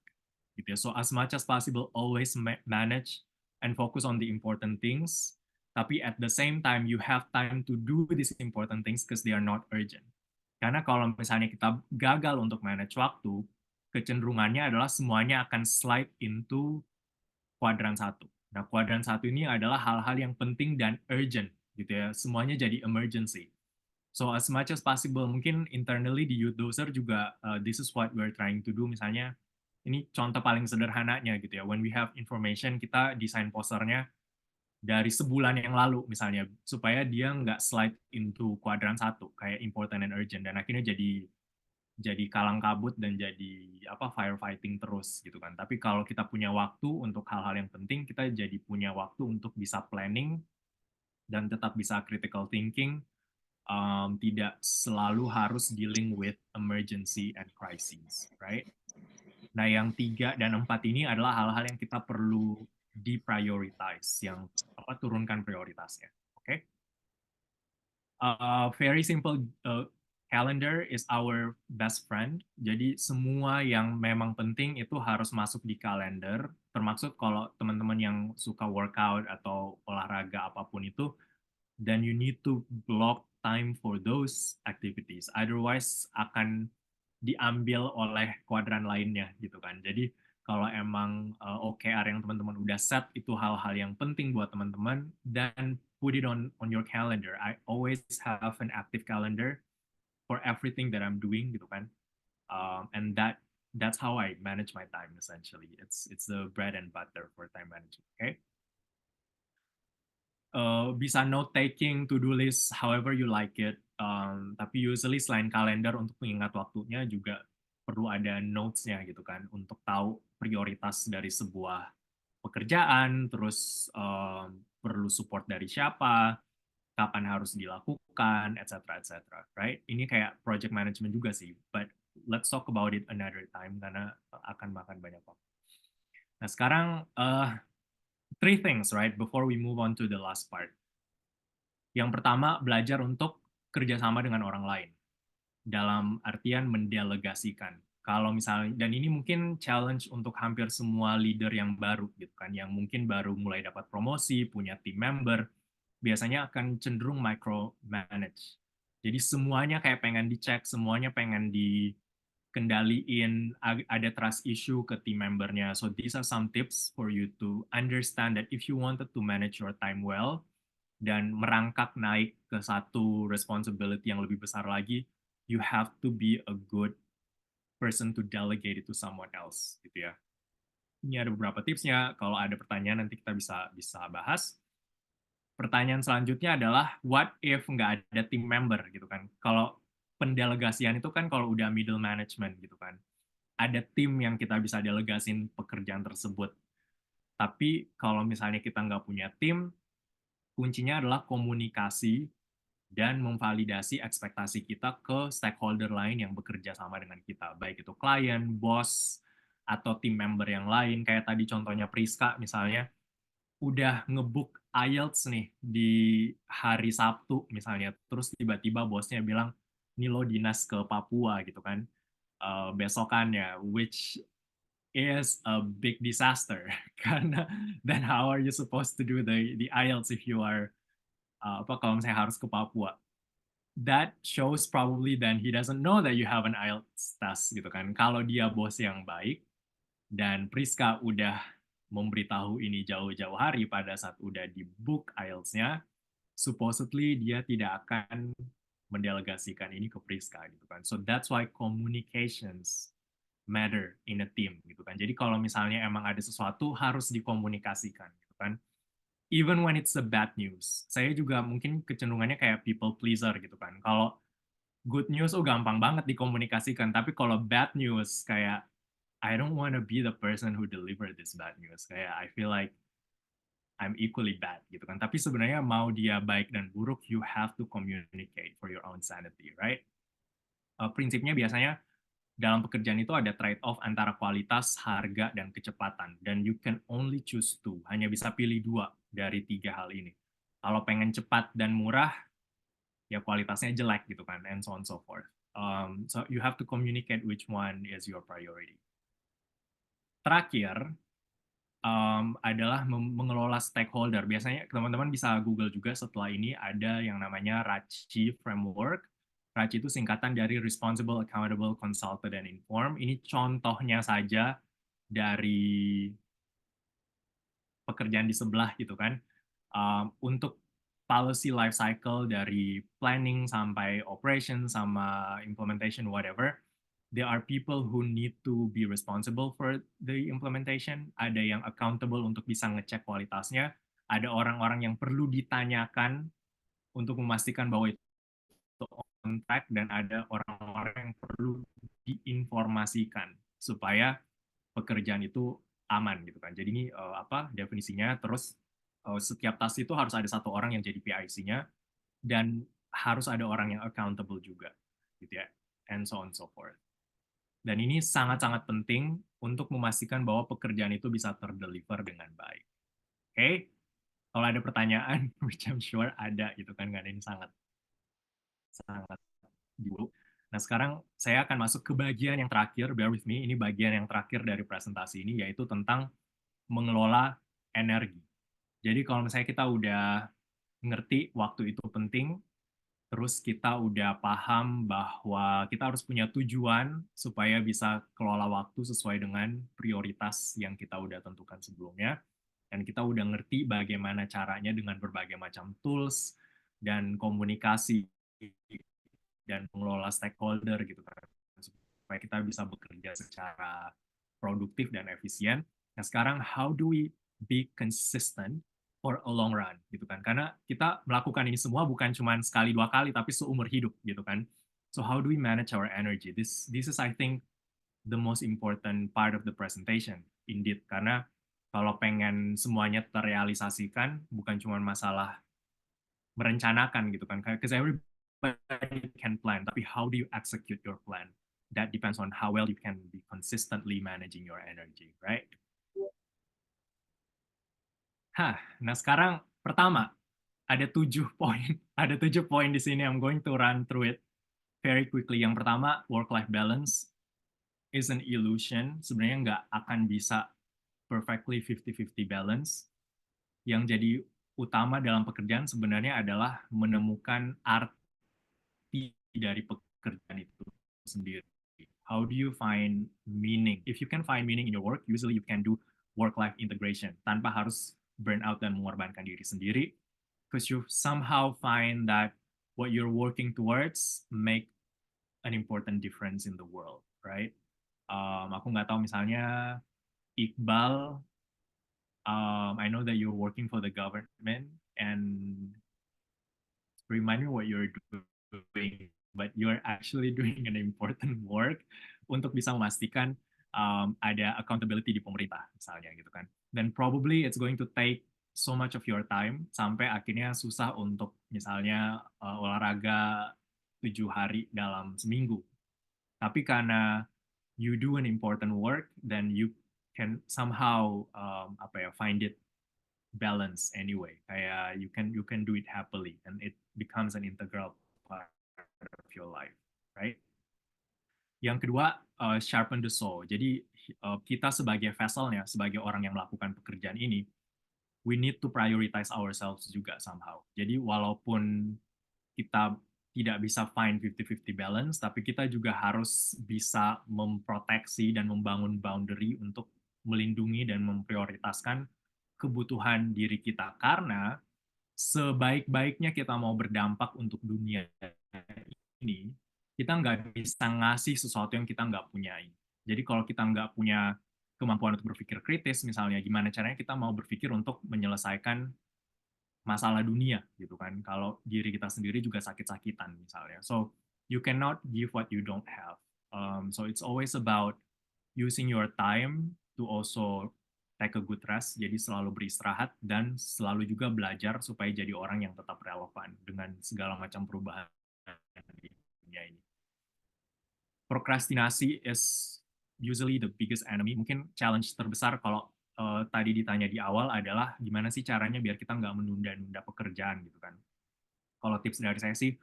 Gitu ya. So as much as possible always manage and focus on the important things. Tapi at the same time you have time to do these important things because they are not urgent. Karena kalau misalnya kita gagal untuk manage waktu, kecenderungannya adalah semuanya akan slide into kuadran 1. Nah, kuadran 1 ini adalah hal-hal yang penting dan urgent gitu ya. Semuanya jadi emergency. So as much as possible, mungkin internally di Youth Dozer juga this is what we're trying to do. Misalnya, ini contoh paling sederhananya gitu ya. When we have information, kita desain posternya dari sebulan yang lalu misalnya, supaya dia nggak slide into kuadran 1, kayak important and urgent. Dan akhirnya jadi kalang kabut dan jadi firefighting terus gitu kan. Tapi kalau kita punya waktu untuk hal-hal yang penting, kita jadi punya waktu untuk bisa planning dan tetap bisa critical thinking, tidak selalu harus dealing with emergency and crises, right? Nah, yang 3 dan 4 ini adalah hal-hal yang kita perlu deprioritize, yang turunkan prioritasnya. Oke? Okay? Very simple, calendar is our best friend. Jadi semua yang memang penting itu harus masuk di kalender, termasuk kalau teman-teman yang suka workout atau olahraga apapun itu, then you need to block time for those activities. Otherwise akan diambil oleh kuadran lainnya gitu kan. Jadi kalau emang OKR yang teman-teman udah set itu hal-hal yang penting buat teman-teman, dan put it on your calendar. I always have an active calendar for everything that I'm doing gitu kan. And that's how I manage my time essentially. It's the bread and butter for time management. Okay. Bisa note taking, to-do list, however you like it. Tapi usually selain kalender untuk mengingat waktunya juga perlu ada notes-nya gitu kan, untuk tahu prioritas dari sebuah pekerjaan, terus perlu support dari siapa, kapan harus dilakukan, etc. etc. Right? Ini kayak project management juga sih, but let's talk about it another time karena akan makan banyak waktu. Nah sekarang three things, right, before we move on to the last part. Yang pertama, belajar untuk kerjasama dengan orang lain. Dalam artian mendelegasikan. Kalau misalnya, dan ini mungkin challenge untuk hampir semua leader yang baru, gitu kan, yang mungkin baru mulai dapat promosi, punya team member, biasanya akan cenderung micromanage. Jadi semuanya kayak pengen dicek, semuanya pengen dikendaliin, ada trust issue ke team membernya. So these are some tips for you to understand that if you wanted to manage your time well, dan merangkak naik ke satu responsibility yang lebih besar lagi, you have to be a good person to delegate it to someone else, gitu ya. Ini ada beberapa tipsnya. Kalau ada pertanyaan nanti kita bisa bahas. Pertanyaan selanjutnya adalah what if nggak ada team member gitu kan? Kalau pendelegasian itu kan kalau udah middle management gitu kan, ada tim yang kita bisa delegasin pekerjaan tersebut. Tapi kalau misalnya kita nggak punya tim, kuncinya adalah komunikasi dan memvalidasi ekspektasi kita ke stakeholder lain yang bekerja sama dengan kita, baik itu klien, bos, atau tim member yang lain. Kayak tadi contohnya Priska misalnya, udah ngebook IELTS nih di hari Sabtu misalnya, terus tiba-tiba bosnya bilang, ini lo dinas ke Papua gitu kan, besokannya, which is a big disaster. Karena then how are you supposed to do the IELTS if you are kalau misalnya harus ke Papua? That shows probably then he doesn't know that you have an IELTS test gitu kan. Kalau dia bos yang baik dan Priska udah memberitahu ini jauh-jauh hari pada saat udah di book IELTS-nya, supposedly dia tidak akan mendelegasikan ini ke Priska gitu kan. So that's why communications matter in a team gitu kan. Jadi kalau misalnya emang ada sesuatu harus dikomunikasikan gitu kan. even when it's a bad news. Saya juga mungkin kecenderungannya kayak people pleaser gitu kan. Kalau good news, oh gampang banget dikomunikasikan. Tapi kalau bad news, kayak I don't want to be the person who deliver this bad news. Kayak I feel like I'm equally bad gitu kan. Tapi sebenarnya mau dia baik dan buruk, you have to communicate for your own sanity, right? Prinsipnya biasanya dalam pekerjaan itu ada trade-off antara kualitas, harga, dan kecepatan. Dan you can only choose two. Hanya bisa pilih dua dari tiga hal ini. Kalau pengen cepat dan murah, ya kualitasnya jelek gitu kan, and so on and so forth. So you have to communicate which one is your priority. Terakhir, adalah mengelola stakeholder. Biasanya teman-teman bisa Google juga setelah ini, ada yang namanya RACI Framework. RACI itu singkatan dari Responsible, Accountable, Consulted, and Informed. Ini contohnya saja dari pekerjaan di sebelah gitu kan. Untuk policy life cycle dari planning sampai operation sama implementation whatever, there are people who need to be responsible for the implementation, ada yang accountable untuk bisa ngecek kualitasnya, ada orang-orang yang perlu ditanyakan untuk memastikan bahwa itu on track, dan ada orang-orang yang perlu diinformasikan supaya pekerjaan itu aman gitu kan. Jadi ini apa definisinya, terus setiap task itu harus ada satu orang yang jadi PIC-nya, dan harus ada orang yang accountable juga gitu ya, and so on and so forth. Dan ini sangat-sangat penting untuk memastikan bahwa pekerjaan itu bisa terdeliver dengan baik. Oke, okay? Kalau ada pertanyaan, which I'm sure ada gitu kan, nggak ada ini sangat dulu. Nah, sekarang saya akan masuk ke bagian yang terakhir, bear with me, ini bagian yang terakhir dari presentasi ini, yaitu tentang mengelola energi. Jadi kalau misalnya kita udah ngerti waktu itu penting, terus kita udah paham bahwa kita harus punya tujuan supaya bisa kelola waktu sesuai dengan prioritas yang kita udah tentukan sebelumnya, dan kita udah ngerti bagaimana caranya dengan berbagai macam tools dan komunikasi dan mengelola stakeholder gitu kan, supaya kita bisa bekerja secara produktif dan efisien. Nah, sekarang how do we be consistent for a long run gitu kan? Karena kita melakukan ini semua bukan cuma sekali dua kali, tapi seumur hidup gitu kan. So how do we manage our energy? This is I think the most important part of the presentation indeed, karena kalau pengen semuanya terrealisasikan bukan cuma masalah merencanakan gitu kan, because everybody can plan, tapi how do you execute your plan? That depends on how well you can be consistently managing your energy, right? Nah sekarang pertama, ada 7 poin, ada 7 poin di sini. I'm going to run through it very quickly. Yang pertama, work-life balance is an illusion. Sebenarnya nggak akan bisa perfectly 50-50 balance. Yang jadi utama dalam pekerjaan sebenarnya adalah menemukan arti dari pekerjaan itu sendiri. How do you find meaning? If you can find meaning in your work, usually you can do work-life integration tanpa harus burn out dan mengorbankan diri sendiri, because you somehow find that what you're working towards make an important difference in the world, right? Aku nggak tahu misalnya Iqbal, I know that you're working for the government, and remind me what you're doing, but you're actually doing an important work untuk bisa memastikan ada accountability di pemerintah misalnya gitu kan. Dan probably it's going to take so much of your time sampai akhirnya susah untuk misalnya olahraga 7 hari dalam seminggu. Tapi karena you do an important work, then you can somehow find it balance anyway. Kayak you can do it happily, and it becomes an integral part of your life, right? Yang kedua, sharpen the saw. Jadi kita sebagai vesselnya, sebagai orang yang melakukan pekerjaan ini, we need to prioritize ourselves juga somehow. Jadi walaupun kita tidak bisa find 50-50 balance, tapi kita juga harus bisa memproteksi dan membangun boundary untuk melindungi dan memprioritaskan kebutuhan diri kita. Karena sebaik-baiknya kita mau berdampak untuk dunia ini, kita nggak bisa ngasih sesuatu yang kita nggak punyai. Jadi kalau kita nggak punya kemampuan untuk berpikir kritis, misalnya gimana caranya kita mau berpikir untuk menyelesaikan masalah dunia gitu kan. Kalau diri kita sendiri juga sakit-sakitan misalnya. So you cannot give what you don't have. So it's always about using your time to also take a good rest, jadi selalu beristirahat dan selalu juga belajar supaya jadi orang yang tetap relevan dengan segala macam perubahan di dunia ini. Prokrastinasi is usually the biggest enemy. Mungkin challenge terbesar kalau tadi ditanya di awal adalah gimana sih caranya biar kita nggak menunda-nunda pekerjaan gitu kan. Kalau tips dari saya sih,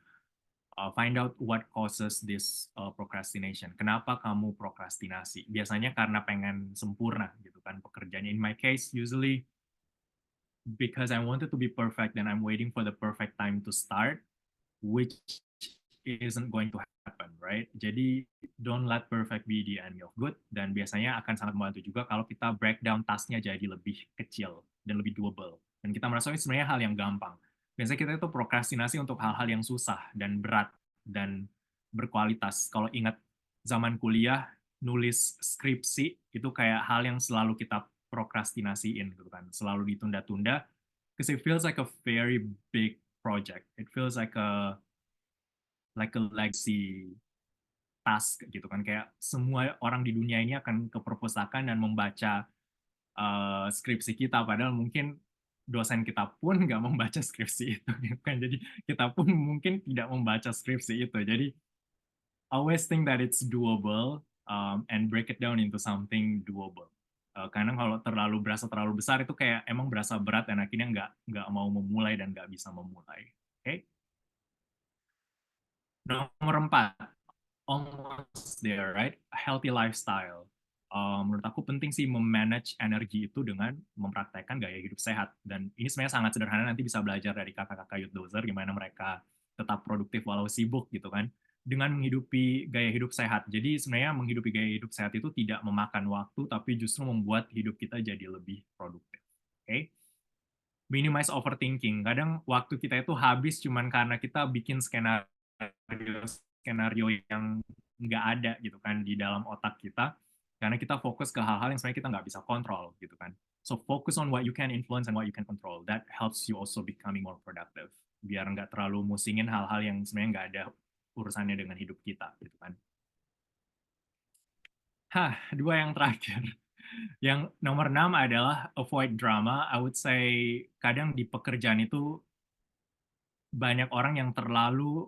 find out what causes this procrastination. Kenapa kamu prokrastinasi? Biasanya karena pengen sempurna gitu kan pekerjaannya. In my case, usually because I wanted to be perfect and I'm waiting for the perfect time to start, which isn't going to happen, right? Jadi don't let perfect be the enemy of good, dan biasanya akan sangat membantu juga kalau kita breakdown tasknya jadi lebih kecil dan lebih doable. Dan kita merasa ini sebenarnya hal yang gampang. Biasanya kita itu prokrastinasi untuk hal-hal yang susah dan berat dan berkualitas. Kalau ingat zaman kuliah, nulis skripsi itu kayak hal yang selalu kita prokrastinasiin gitu kan, selalu ditunda-tunda, because it feels like a very big project. It feels like a legacy task gitu kan, kayak semua orang di dunia ini akan ke perpustakaan dan membaca skripsi kita, padahal mungkin dosen kita pun nggak membaca skripsi itu gitu kan, jadi kita pun mungkin tidak membaca skripsi itu. Jadi always think that it's doable, and break it down into something doable. Karena kalau berasa terlalu besar itu kayak emang berasa berat dan akhirnya nggak mau memulai dan nggak bisa memulai. Oke? Okay? Nomor 4, almost there, right? A healthy lifestyle. Menurut aku penting sih memanage energi itu dengan mempraktekkan gaya hidup sehat. Dan ini sebenarnya sangat sederhana, nanti bisa belajar dari kakak-kakak youth dozer gimana mereka tetap produktif walau sibuk gitu kan. Dengan menghidupi gaya hidup sehat. Jadi sebenarnya menghidupi gaya hidup sehat itu tidak memakan waktu, tapi justru membuat hidup kita jadi lebih produktif. Oke? Okay? Minimize overthinking. Kadang waktu kita itu habis cuman karena kita bikin skenario yang nggak ada gitu kan di dalam otak kita, karena kita fokus ke hal-hal yang sebenarnya kita nggak bisa kontrol gitu kan. So focus on what you can influence and what you can control. That helps you also becoming more productive. Biar nggak terlalu musingin hal-hal yang sebenarnya nggak ada urusannya dengan hidup kita gitu kan. Dua yang terakhir. Yang nomor 6 adalah avoid drama. I would say kadang di pekerjaan itu banyak orang yang terlalu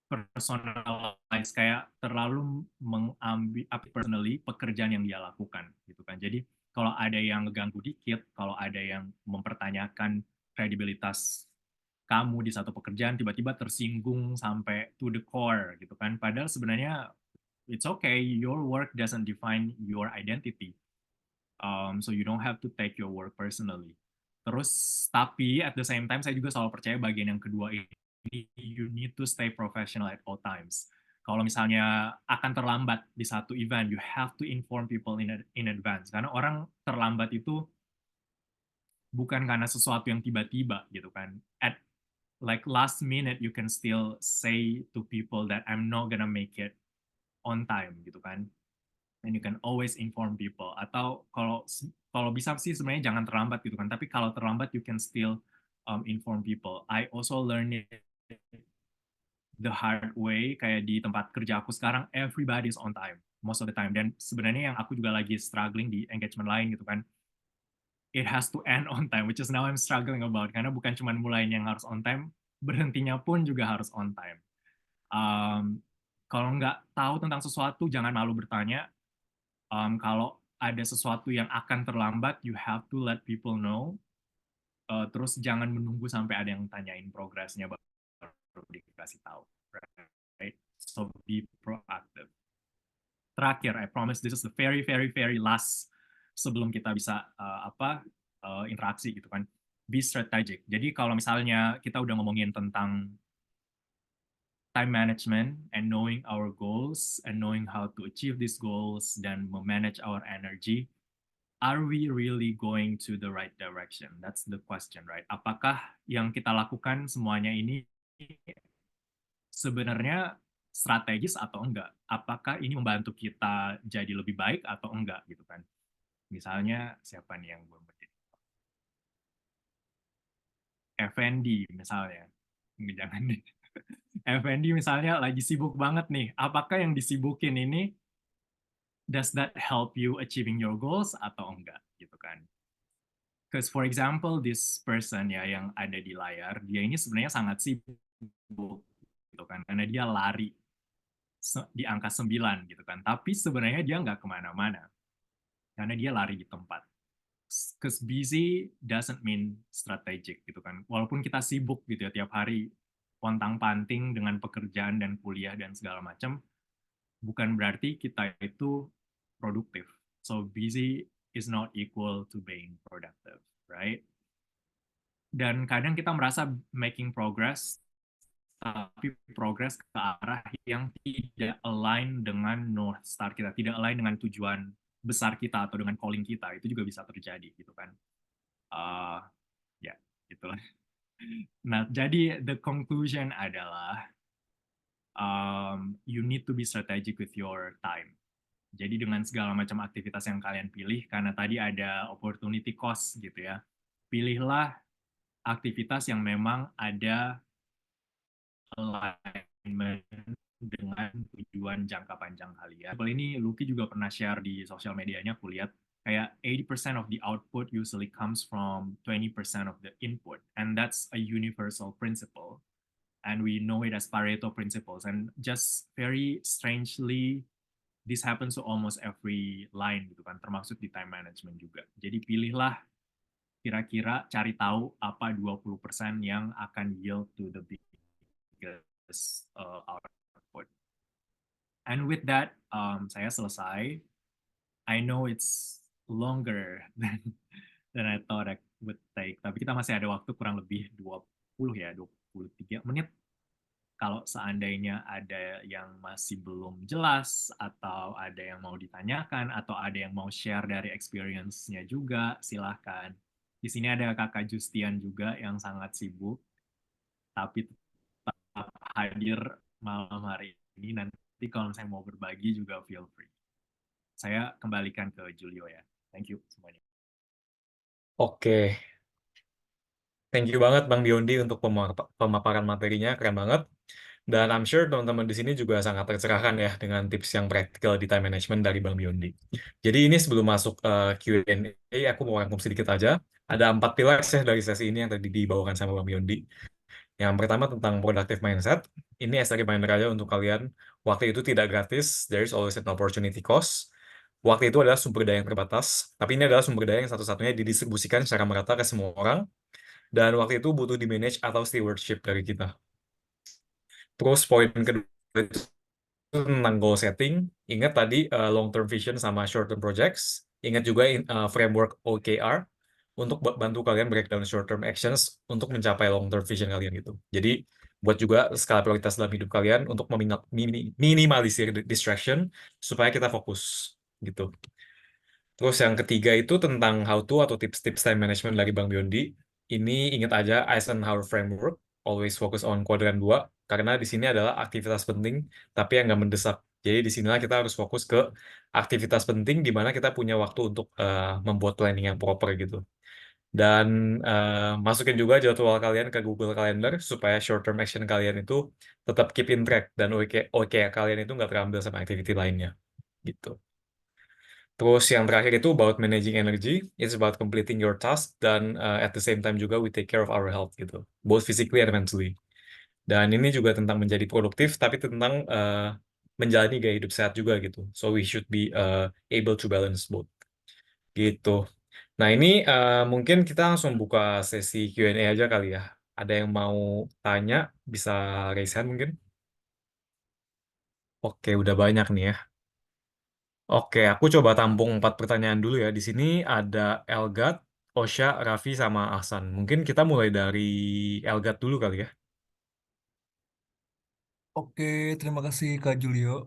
personalize, kayak terlalu mengambil personally pekerjaan yang dia lakukan gitu kan. Jadi kalau ada yang ngeganggu dikit, kalau ada yang mempertanyakan kredibilitas kamu di satu pekerjaan, tiba-tiba tersinggung sampai to the core gitu kan. Padahal sebenarnya it's okay, your work doesn't define your identity. So you don't have to take your work personally. Terus, tapi at the same time, saya juga selalu percaya bagian yang kedua ini, you need to stay professional at all times. Kalau misalnya akan terlambat di satu event, you have to inform people in advance. Karena orang terlambat itu bukan karena sesuatu yang tiba-tiba gitu kan. At like last minute, you can still say to people that I'm not gonna make it on time gitu kan. And you can always inform people. Atau kalau bisa sih sebenarnya jangan terlambat gitu kan, tapi kalau terlambat you can still inform people. I also learn it the hard way, kayak di tempat kerja aku sekarang everybody is on time most of the time, dan sebenarnya yang aku juga lagi struggling di engagement lain gitu kan, it has to end on time, which is now I'm struggling about, karena bukan cuma mulainya yang harus on time, berhentinya pun juga harus on time. Kalau nggak tahu tentang sesuatu jangan malu bertanya. Kalau ada sesuatu yang akan terlambat, you have to let people know. Terus jangan menunggu sampai ada yang tanyain progresnya baru dikasih tahu. Right? So be proactive. Terakhir, I promise this is the very, very, very last sebelum kita bisa interaksi gitu kan. Be strategic. Jadi kalau misalnya kita udah ngomongin tentang time management and knowing our goals and knowing how to achieve these goals dan manage our energy, are we really going to the right direction? That's the question, right? Apakah yang kita lakukan semuanya ini sebenarnya strategis atau enggak? Apakah ini membantu kita jadi lebih baik atau enggak gitu kan? Misalnya siapa nih yang belum berdiri? Effendi misalnya, jangan deh. Effendi misalnya lagi sibuk banget nih, apakah yang disibukin ini does that help you achieving your goals atau enggak gitu kan? Because for example this person ya yang ada di layar, dia ini sebenarnya sangat sibuk gitu kan, karena dia lari di angka 9 gitu kan, tapi sebenarnya dia nggak kemana-mana karena dia lari di tempat. Because busy doesn't mean strategic gitu kan. Walaupun kita sibuk gitu ya tiap hari pontang-panting dengan pekerjaan dan kuliah dan segala macam, bukan berarti kita itu produktif. So busy is not equal to being productive, right? Dan kadang kita merasa making progress, tapi progress ke arah yang tidak align dengan North Star kita, tidak align dengan tujuan besar kita atau dengan calling kita, itu juga bisa terjadi gitu kan. Uh, ya, gitu. Nah, jadi the conclusion adalah you need to be strategic with your time. Jadi dengan segala macam aktivitas yang kalian pilih, karena tadi ada opportunity cost gitu ya, pilihlah aktivitas yang memang ada alignment dengan tujuan jangka panjang kalian. Kalau ini Lucky juga pernah share di sosial medianya, aku lihat kayak 80% of the output usually comes from 20% of the input, and that's a universal principle. And we know it as Pareto principles. And just very strangely, this happens to almost every line gitu kan, termasuk di time management juga. Jadi pilihlah kira-kira cari tahu apa 20% yang akan yield to the biggest output. And with that, saya selesai. I know it's longer than I thought I would take, tapi kita masih ada waktu kurang lebih 20 ya, 23 menit. Kalau seandainya ada yang masih belum jelas, atau ada yang mau ditanyakan, atau ada yang mau share dari experience-nya juga, silahkan. Di sini ada kakak Justian juga yang sangat sibuk, tapi tetap hadir malam hari ini. Nanti kalau saya mau berbagi juga feel free. Saya kembalikan ke Julio ya. Thank you semuanya. Oke, thank you banget Bang Biondi untuk pemaparan materinya, keren banget. Dan I'm sure teman-teman di sini juga sangat tercerahkan ya dengan tips yang praktikal di time management dari Bang Biondi. Jadi ini sebelum masuk Q&A, aku mau rangkum sedikit aja. Ada 4 pilar ya dari sesi ini yang tadi dibawakan sama Bang Biondi. Yang pertama tentang productive mindset. Ini as a reminder aja untuk kalian, waktu itu tidak gratis, there is always an opportunity cost. Waktu itu adalah sumber daya yang terbatas, tapi ini adalah sumber daya yang satu-satunya didistribusikan secara merata ke semua orang, dan waktu itu butuh di-manage atau stewardship dari kita. Terus poin kedua itu tentang goal setting. Ingat tadi long term vision sama short term projects. Ingat juga framework OKR untuk bantu kalian breakdown short term actions untuk mencapai long term vision kalian gitu. Jadi buat juga skala prioritas dalam hidup kalian untuk minimalisir distraction supaya kita fokus gitu. Terus yang ketiga itu tentang how to atau tips-tips time management dari Bang Biondi. Ini ingat aja Eisenhower Framework, always focus on kuadran 2, karena di sini adalah aktivitas penting, tapi yang nggak mendesak. Jadi di sinilah kita harus fokus ke aktivitas penting, di mana kita punya waktu untuk membuat planning yang proper gitu. Dan masukin juga jadwal kalian ke Google Calendar, supaya short-term action kalian itu tetap keep in track, dan OKR kalian itu nggak terambil sama activity lainnya. Gitu. Terus yang terakhir itu about managing energy, it's about completing your task, dan at the same time juga we take care of our health gitu, both physically and mentally. Dan ini juga tentang menjadi produktif, tapi tentang menjalani gaya hidup sehat juga gitu. So we should be able to balance both. Gitu. Nah ini mungkin kita langsung buka sesi Q&A aja kali ya. Ada yang mau tanya, bisa raise hand mungkin? Oke, udah banyak nih ya. Oke, aku coba tampung 4 pertanyaan dulu ya. Di sini ada Elgat, Osha, Raffi, sama Ahsan. Mungkin kita mulai dari Elgat dulu kali ya. Oke, terima kasih Kak Julio.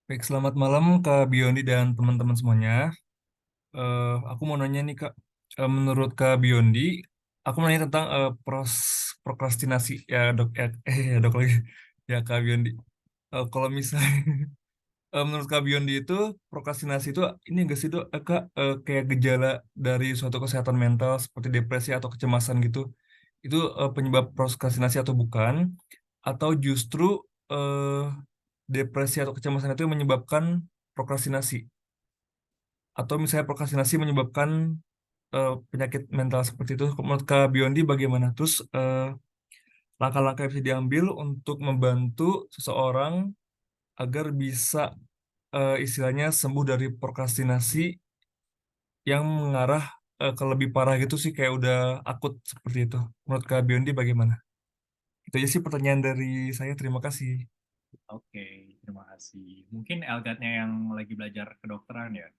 Baik, selamat malam Kak Biondi dan teman-teman semuanya. Aku mau nanya nih Kak, menurut Kak Biondi, aku mau nanya tentang prokrastinasi ya dok, ya dok lagi, ya Kak Biondi. Kalau misalnya Menurut Kak Biondi itu prokrastinasi itu ini enggak sih Dok, Kak, kayak gejala dari suatu kesehatan mental seperti depresi atau kecemasan gitu. Itu penyebab prokrastinasi atau bukan? Atau justru eh, depresi atau kecemasan itu yang menyebabkan prokrastinasi? Atau misalnya prokrastinasi menyebabkan penyakit mental seperti itu? Menurut Kak Biondi bagaimana? Terus langkah-langkah yang bisa diambil untuk membantu seseorang agar bisa istilahnya sembuh dari prokrastinasi yang mengarah ke lebih parah gitu sih, kayak udah akut seperti itu. Menurut Kak Biondi bagaimana? Itu aja sih pertanyaan dari saya. Terima kasih. Oke, terima kasih. Mungkin Elgatnya yang lagi belajar kedokteran ya?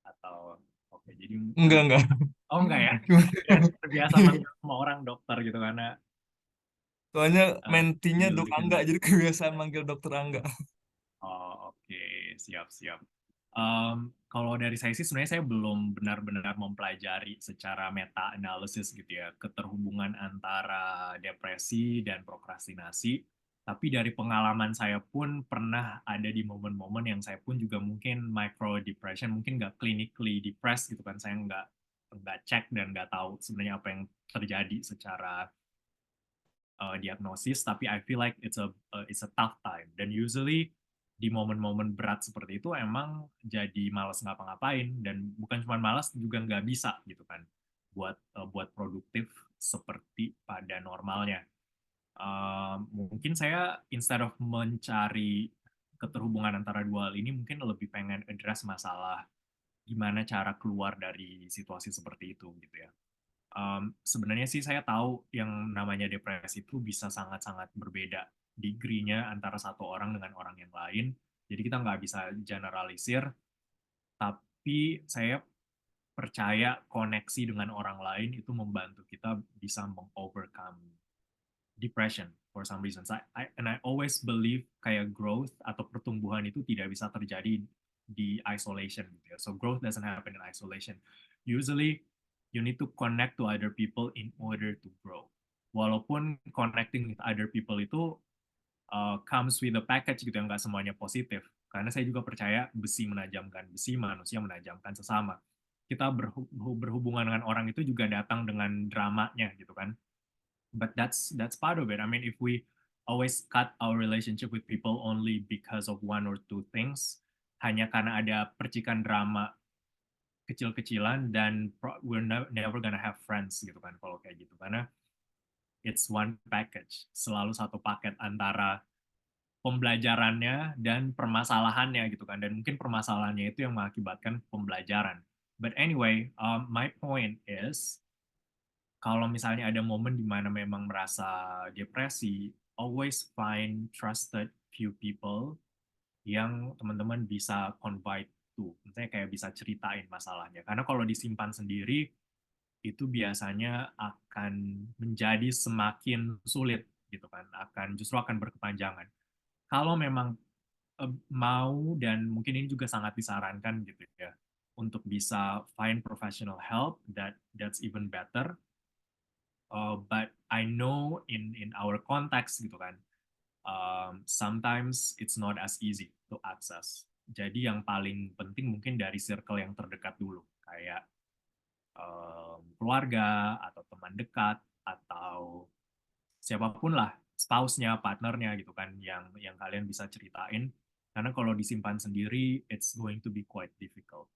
Atau, oke, jadi Enggak, enggak. oh enggak ya? Cuma- Terbiasa manggil semua orang dokter gitu, karena Soalnya mentinya jadi Dok lebih Angga, jadi kebiasaan manggil dokter Angga. Oh, oke, siap-siap. Kalau dari saya sih sebenarnya saya belum benar-benar mempelajari secara meta-analysis gitu ya, keterhubungan antara depresi dan prokrastinasi. Tapi dari pengalaman saya pun pernah ada di momen-momen yang saya pun juga mungkin micro depression, mungkin nggak clinically depressed gitu kan, saya nggak cek dan nggak tahu sebenarnya apa yang terjadi secara diagnosis, tapi I feel like it's a tough time. Dan usually di momen-momen berat seperti itu emang jadi malas ngapa-ngapain, dan bukan cuma malas, juga nggak bisa gitu kan buat produktif seperti pada normalnya. Mungkin saya instead of mencari keterhubungan antara dua hal ini, mungkin lebih pengen address masalah gimana cara keluar dari situasi seperti itu gitu ya. Sebenarnya sih saya tahu yang namanya depresi itu bisa sangat-sangat berbeda degree-nya antara satu orang dengan orang yang lain. Jadi kita nggak bisa generalisir, tapi saya percaya koneksi dengan orang lain itu membantu kita bisa meng-overcome depression for some reasons. And I always believe kayak growth atau pertumbuhan itu tidak bisa terjadi di isolation gitu ya. So growth doesn't happen in isolation. Usually you need to connect to other people in order to grow. Walaupun connecting with other people itu comes with a package gitu, yang nggak semuanya positif. Karena saya juga percaya besi menajamkan besi, manusia menajamkan sesama. Kita berhubungan dengan orang itu juga datang dengan dramanya gitu kan. But that's part of it. I mean, if we always cut our relationship with people only because of one or two things, hanya karena ada percikan drama kecil-kecilan, dan we're never gonna have friends gitu kan kalau kayak gitu, karena it's one package, selalu satu paket antara pembelajarannya dan permasalahannya gitu kan, dan mungkin permasalahannya itu yang mengakibatkan pembelajaran. But anyway, my point is, kalau misalnya ada momen di mana memang merasa depresi, always find trusted few people yang teman-teman bisa confide to. Misalnya kayak bisa ceritain masalahnya. Karena kalau disimpan sendiri, itu biasanya akan menjadi semakin sulit gitu kan. Justru akan berkepanjangan. Kalau memang mau, dan mungkin ini juga sangat disarankan gitu ya, untuk bisa find professional help, that's even better. But I know in our context gitu kan, sometimes it's not as easy to access. Jadi yang paling penting mungkin dari circle yang terdekat dulu, kayak keluarga atau teman dekat atau siapapun lah, spouse-nya, partnernya gitu kan, yang kalian bisa ceritain. Karena kalau disimpan sendiri, it's going to be quite difficult.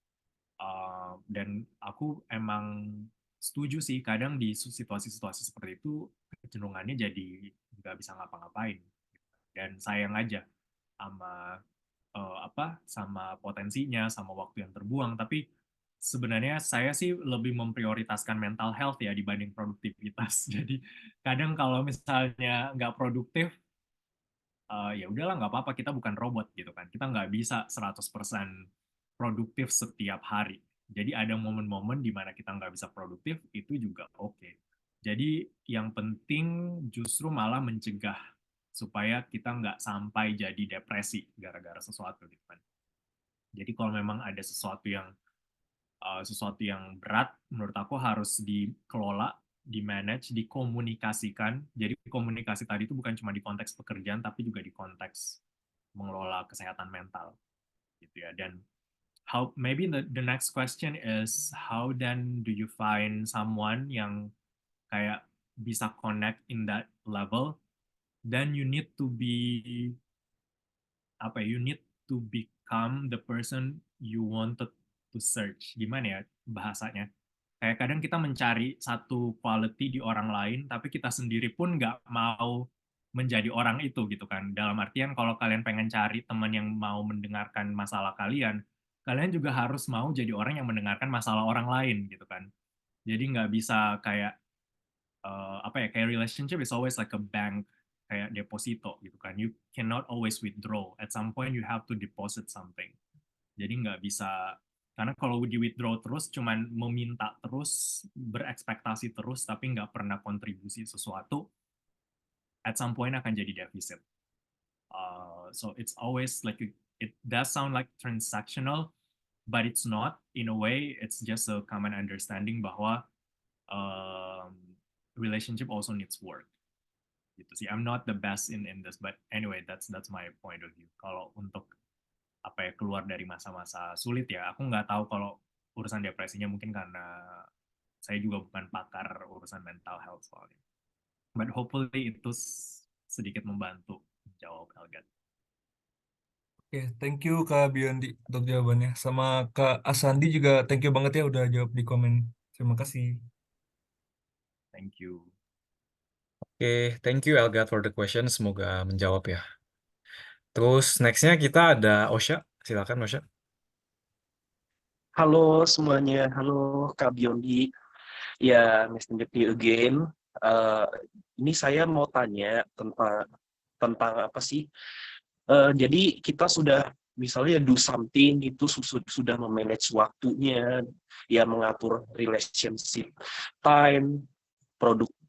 Dan aku emang setuju sih, kadang di situasi-situasi seperti itu kecenderungannya jadi nggak bisa ngapa-ngapain, dan sayang aja sama sama potensinya, sama waktu yang terbuang. Tapi sebenarnya saya sih lebih memprioritaskan mental health ya dibanding produktivitas. Jadi kadang kalau misalnya nggak produktif, ya udahlah, nggak apa-apa, kita bukan robot gitu kan. Kita nggak bisa 100% produktif setiap hari. Jadi ada momen-momen di mana kita nggak bisa produktif, itu juga oke. Jadi yang penting justru malah mencegah supaya kita nggak sampai jadi depresi gara-gara sesuatu gitu kan. Jadi kalau memang ada sesuatu yang berat, menurut aku harus dikelola, di-manage, dikomunikasikan. Jadi komunikasi tadi itu bukan cuma di konteks pekerjaan, tapi juga di konteks mengelola kesehatan mental gitu ya. Dan maybe the next question is how then do you find someone yang kayak bisa connect in that level? Then you need to be you need to become the person you wanted to search. Gimana ya bahasanya? Kayak kadang kita mencari satu quality di orang lain, tapi kita sendiri pun nggak mau menjadi orang itu gitu kan. Dalam artian kalau kalian pengen cari teman yang mau mendengarkan masalah kalian, kalian juga harus mau jadi orang yang mendengarkan masalah orang lain gitu kan. Jadi nggak bisa kayak kayak relationship is always like a bank, kayak deposito gitu kan. You cannot always withdraw. At some point you have to deposit something. Jadi nggak bisa, karena kalau di withdraw terus cuman meminta terus, berekspektasi terus tapi nggak pernah kontribusi sesuatu, at some point akan jadi defisit. So it's always like, it does sound like transactional, but it's not. In a way, it's just a common understanding bahwa relationship also needs work. Gitu sih. I'm not the best in this, but anyway, that's my point of view. Kalau untuk keluar dari masa-masa sulit ya, aku nggak tahu kalau urusan depresinya, mungkin karena saya juga bukan pakar urusan mental health soalnya. But hopefully itu sedikit membantu jawab Elgat. Oke, thank you Kak Biondi untuk jawabannya. Sama Kak Asandi juga thank you banget ya udah jawab di komen. Terima kasih. Thank you. Oke, thank you Elgat for the question. Semoga menjawab ya. Terus nextnya kita ada Osha. Silakan Osha. Halo semuanya, halo Kak Biondi. Ya, nice to meet you again. Ini saya mau tanya tentang apa sih? Jadi kita sudah misalnya do something itu sudah memanage waktunya, ya mengatur relationship time,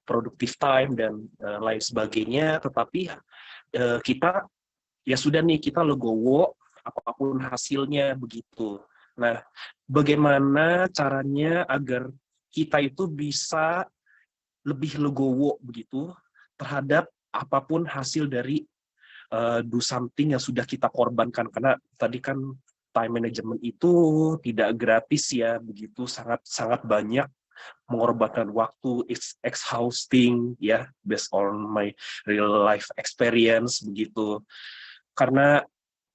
productive time dan lain sebagainya. Tetapi kita ya sudah nih, kita legowo apapun hasilnya begitu. Nah, bagaimana caranya agar kita itu bisa lebih legowo begitu terhadap apapun hasil dari do something yang sudah kita korbankan, karena tadi kan time management itu tidak gratis ya, begitu sangat banyak mengorbankan waktu, it's exhausting ya, based on my real life experience begitu. Karena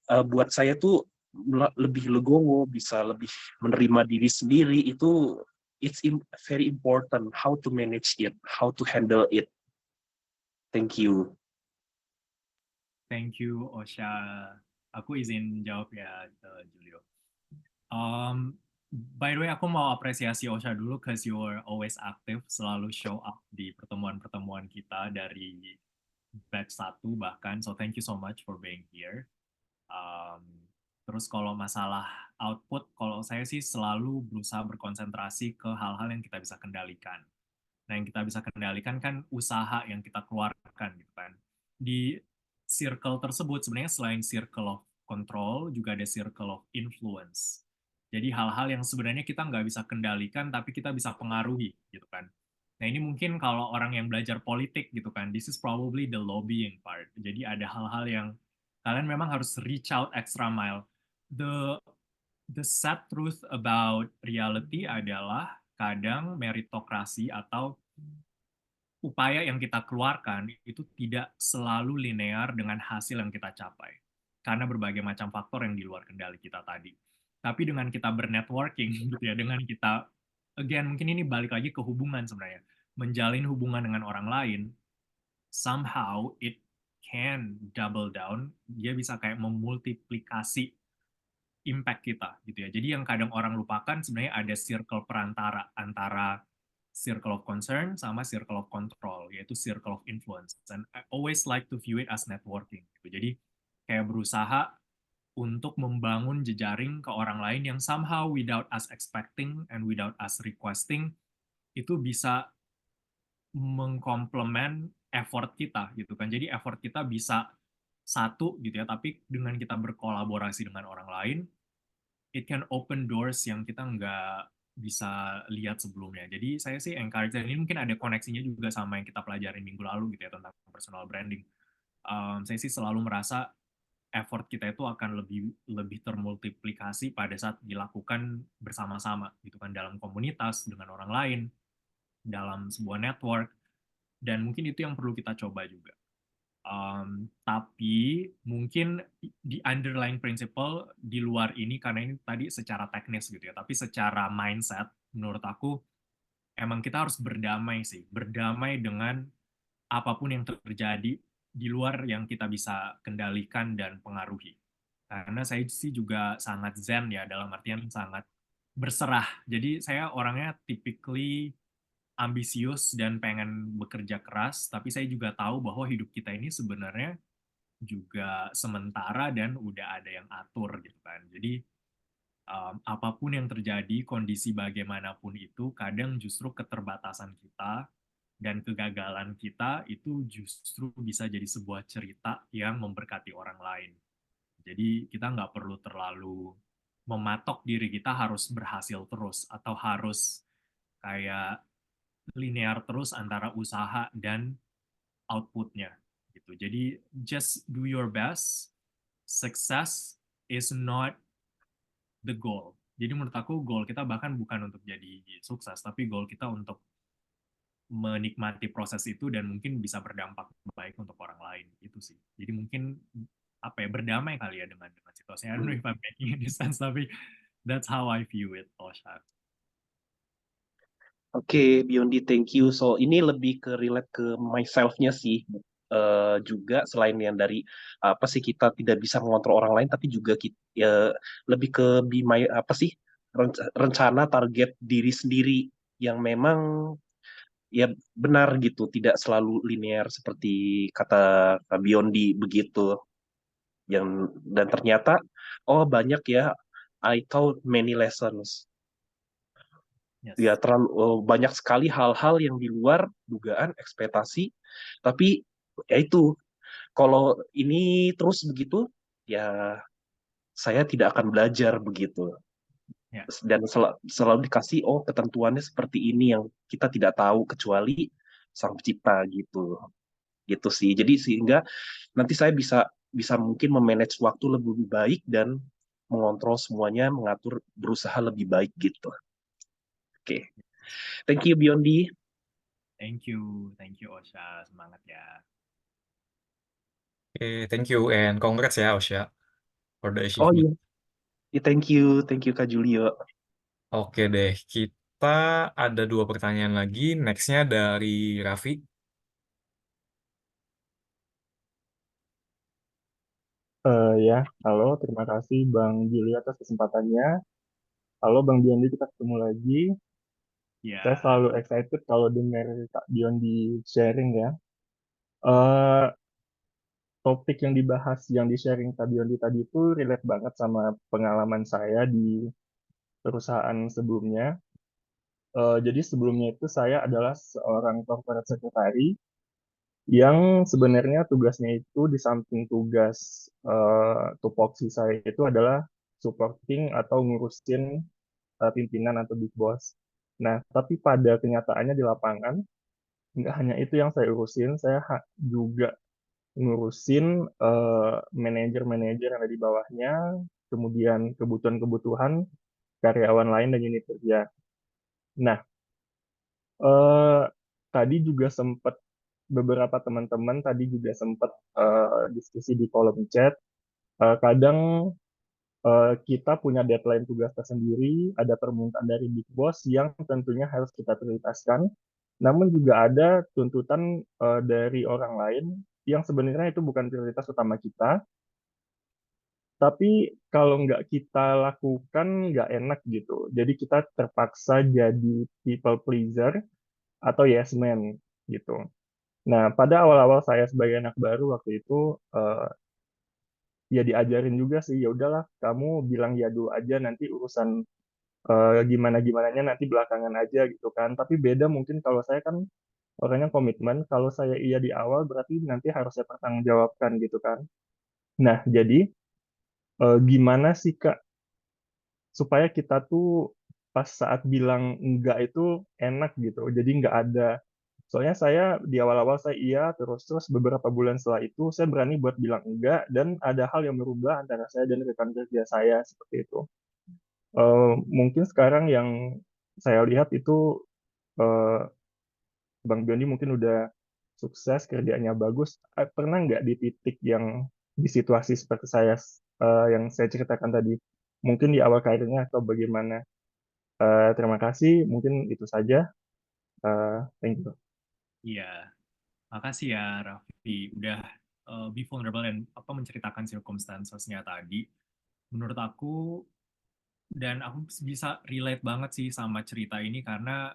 buat saya tuh lebih legowo, bisa lebih menerima diri sendiri, itu it's very important how to manage it, how to handle it. Thank you. Thank you, Osha. Aku izin jawab ya, Julio. By the way, aku mau apresiasi Osha dulu, because you are always active, selalu show up di pertemuan-pertemuan kita dari batch 1 bahkan. So thank you so much for being here. Terus kalau masalah output, kalau saya sih selalu berusaha berkonsentrasi ke hal-hal yang kita bisa kendalikan. Nah, yang kita bisa kendalikan kan usaha yang kita keluarkan gitu kan. Di circle tersebut sebenarnya selain circle of control, juga ada circle of influence. Jadi hal-hal yang sebenarnya kita nggak bisa kendalikan, tapi kita bisa pengaruhi gitu kan. Nah, ini mungkin kalau orang yang belajar politik gitu kan, this is probably the lobbying part. Jadi ada hal-hal yang kalian memang harus reach out extra mile. The sad truth about reality adalah kadang meritokrasi atau upaya yang kita keluarkan itu tidak selalu linear dengan hasil yang kita capai. Karena berbagai macam faktor yang di luar kendali kita tadi. Tapi dengan kita bernetworking, gitu ya, dengan kita, again, mungkin ini balik lagi ke hubungan sebenarnya. Menjalin hubungan dengan orang lain, somehow it can double down, dia bisa kayak memultiplikasi impact kita gitu ya. Jadi yang kadang orang lupakan sebenarnya ada circle perantara antara circle of concern sama circle of control, yaitu circle of influence. And I always like to view it as networking gitu. Jadi kayak berusaha untuk membangun jejaring ke orang lain yang somehow without us expecting and without us requesting itu bisa mengkomplement effort kita gitu kan. Jadi effort kita bisa satu gitu ya, tapi dengan kita berkolaborasi dengan orang lain, it can open doors yang kita nggak bisa lihat sebelumnya. Jadi saya sih encourage, dan ini mungkin ada koneksinya juga sama yang kita pelajarin minggu lalu gitu ya, tentang personal branding. Saya sih selalu merasa effort kita itu akan lebih termultiplikasi pada saat dilakukan bersama-sama gitu kan, dalam komunitas dengan orang lain, dalam sebuah network, dan mungkin itu yang perlu kita coba juga. Tapi mungkin di underlying principle di luar ini, karena ini tadi secara teknis gitu ya, tapi secara mindset menurut aku emang kita harus berdamai sih, berdamai dengan apapun yang terjadi di luar yang kita bisa kendalikan dan pengaruhi. Karena saya sih juga sangat zen ya, dalam artian sangat berserah. Jadi saya orangnya typically ambisius dan pengen bekerja keras, tapi saya juga tahu bahwa hidup kita ini sebenarnya juga sementara dan udah ada yang atur gitu kan. Jadi apapun yang terjadi, kondisi bagaimanapun itu, kadang justru keterbatasan kita dan kegagalan kita itu justru bisa jadi sebuah cerita yang memberkati orang lain. Jadi kita nggak perlu terlalu mematok diri kita harus berhasil terus atau harus kayak linear terus antara usaha dan outputnya gitu. Jadi just do your best. Success is not the goal. Jadi menurut aku goal kita bahkan bukan untuk jadi sukses, tapi goal kita untuk menikmati proses itu dan mungkin bisa berdampak baik untuk orang lain itu sih. Jadi mungkin apa ya, berdamai kali ya dengan situasinya. I don't know if I'm making any sense, tapi that's how I view it, Osha. Oke, Biondi, thank you. So ini lebih ke relate ke myself-nya sih. Juga selain yang dari apa sih kita tidak bisa mengontrol orang lain, tapi juga kita lebih ke apa sih rencana target diri sendiri yang memang ya benar gitu, tidak selalu linear seperti kata Kak Biondi begitu. Dan ternyata oh banyak ya, I taught many lessons. Yes. Ya banyak sekali hal-hal yang di luar dugaan ekspektasi, tapi ya itu kalau ini terus begitu ya saya tidak akan belajar begitu. Ya. Dan selalu dikasih ketentuannya seperti ini yang kita tidak tahu kecuali Sang Pencipta gitu sih. Jadi sehingga nanti saya bisa mungkin memanage waktu lebih baik dan mengontrol semuanya, berusaha lebih baik gitu. Oke. Thank you Biondi. Thank you Osha, semangat ya. Oke, thank you and congrats ya Osha for the Oh achievement. iya, thank you Kak Julio. Oke deh, kita ada 2 pertanyaan lagi. Next-nya dari Raffi. Ya, halo, terima kasih Bang Julio atas kesempatannya. Halo Bang Biondi, kita ketemu lagi. Saya Ya. selalu excited kalau dengar Kak Biondi sharing ya. Eh, Topik yang dibahas, yang di-sharing Kak Biondi tadi itu relate banget sama pengalaman saya di perusahaan sebelumnya. Jadi sebelumnya itu saya adalah seorang corporate secretary yang sebenarnya tugasnya itu di samping tugas tupoksi saya itu adalah supporting atau ngurusin pimpinan atau big boss. Nah, tapi pada kenyataannya di lapangan, nggak hanya itu yang saya urusin, saya juga ngurusin manajer-manajer yang ada di bawahnya, kemudian kebutuhan-kebutuhan karyawan lain dan unit kerja. Nah, eh, tadi juga sempat beberapa teman-teman tadi juga sempat diskusi di kolom chat. Kadang kita punya deadline tugas tersendiri, ada permintaan dari Big Boss yang tentunya harus kita prioritaskan. Namun juga ada tuntutan dari orang lain yang sebenarnya itu bukan prioritas utama kita, tapi kalau nggak kita lakukan nggak enak gitu. Jadi kita terpaksa jadi people pleaser atau yes man gitu. Nah, pada awal-awal saya sebagai anak baru waktu itu ya diajarin juga sih, ya udahlah kamu bilang ya dulu aja, nanti urusan gimana gimananya nanti belakangan aja gitu kan. Tapi beda mungkin kalau saya kan orangnya komitmen, kalau saya iya di awal berarti nanti harus saya pertanggungjawabkan gitu kan. Nah, jadi gimana sih Kak supaya kita tuh pas saat bilang enggak itu enak gitu. Jadi nggak ada Soalnya saya di awal-awal saya iya, terus beberapa bulan setelah itu saya berani buat bilang enggak, dan ada hal yang berubah antara saya dan rekan kerja saya seperti itu. Mungkin sekarang yang saya lihat itu eh, Bang Biondi mungkin udah sukses, kerjanya bagus. Pernah nggak di titik yang di situasi seperti saya yang saya ceritakan tadi? Mungkin di awal karirnya atau bagaimana? Terima kasih, mungkin itu saja. Thank you. Iya, makasih ya Raffi udah be vulnerable dan menceritakan circumstances-nya tadi. Menurut aku, dan aku bisa relate banget sih sama cerita ini karena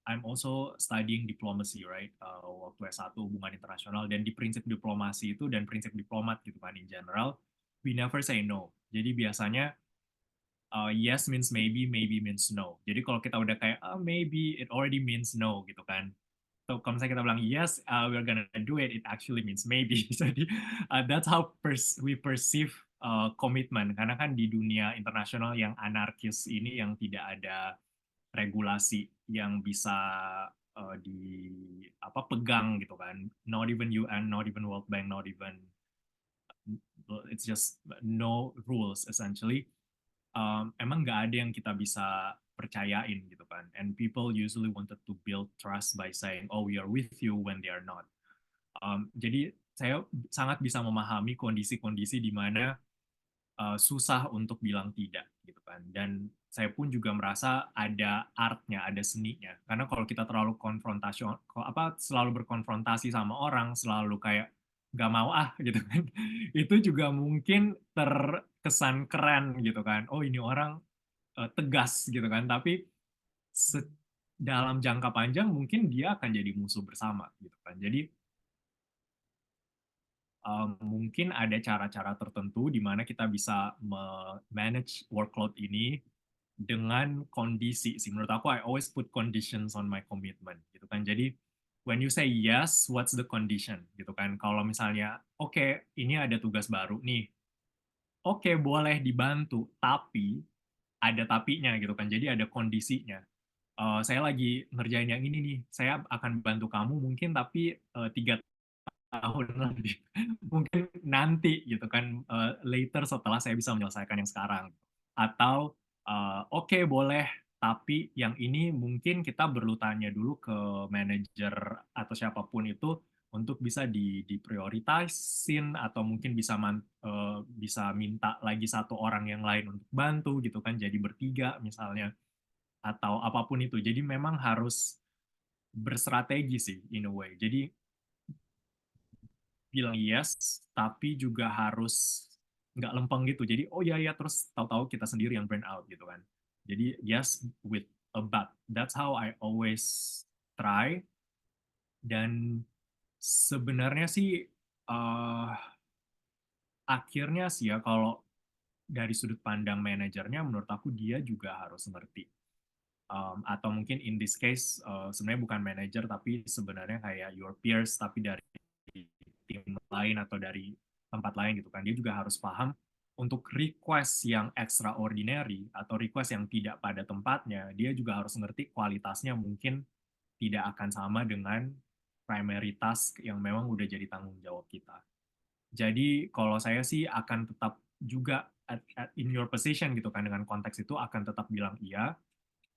I'm also studying diplomacy, right? Waktu S1 hubungan internasional, dan di prinsip diplomasi itu dan prinsip diplomat gitu kan in general, we never say no. Jadi biasanya yes means maybe, maybe means no. Jadi kalau kita udah kayak maybe, it already means no gitu kan. So kalau misalnya kita bilang yes, we're gonna do it, it actually means maybe. Jadi that's how we perceive komitmen. Karena kan di dunia internasional yang anarkis ini, yang tidak ada regulasi yang bisa pegang gitu kan. Not even UN, not even World Bank, not even it's just no rules essentially. Emang nggak ada yang kita bisa percayain gitu kan. And people usually wanted to build trust by saying, oh we are with you when they are not. Jadi saya sangat bisa memahami kondisi-kondisi di mana susah untuk bilang tidak gitu kan. Dan saya pun juga merasa ada artnya, ada seninya. Karena kalau kita terlalu selalu berkonfrontasi sama orang, selalu kayak nggak mau gitu kan, itu juga mungkin terkesan keren gitu kan. Oh ini orang tegas gitu kan. Tapi dalam jangka panjang mungkin dia akan jadi musuh bersama gitu kan. Jadi mungkin ada cara-cara tertentu di mana kita bisa manage workload ini dengan kondisi sih. Menurut aku, I always put conditions on my commitment gitu kan. Jadi when you say yes, what's the condition gitu kan. Kalau misalnya oke, ini ada tugas baru nih, oke boleh dibantu, tapi ada tapinya gitu kan. Jadi ada kondisinya. Saya lagi ngerjain yang ini nih, saya akan bantu kamu mungkin, tapi 3 tahun lagi, mungkin nanti gitu kan, later setelah saya bisa menyelesaikan yang sekarang. Atau oke boleh, tapi yang ini mungkin kita perlu tanya dulu ke manajer atau siapapun itu untuk bisa diprioritasin, atau mungkin bisa minta lagi satu orang yang lain untuk bantu gitu kan, jadi bertiga misalnya, atau apapun itu. Jadi memang harus berstrategi sih in a way. Jadi bilang yes, tapi juga harus nggak lempeng gitu. Jadi oh ya terus tahu-tahu kita sendiri yang burn out gitu kan. Jadi yes with a but. That's how I always try. Dan sebenarnya sih akhirnya sih ya, kalau dari sudut pandang manajernya, menurut aku dia juga harus ngerti. Atau mungkin in this case sebenarnya bukan manajer, tapi sebenarnya kayak your peers, tapi dari tim lain atau dari tempat lain gitu kan. Dia juga harus paham untuk request yang extraordinary atau request yang tidak pada tempatnya, dia juga harus ngerti kualitasnya mungkin tidak akan sama dengan primary task yang memang udah jadi tanggung jawab kita. Jadi kalau saya sih akan tetap juga in your position gitu kan, dengan konteks itu akan tetap bilang iya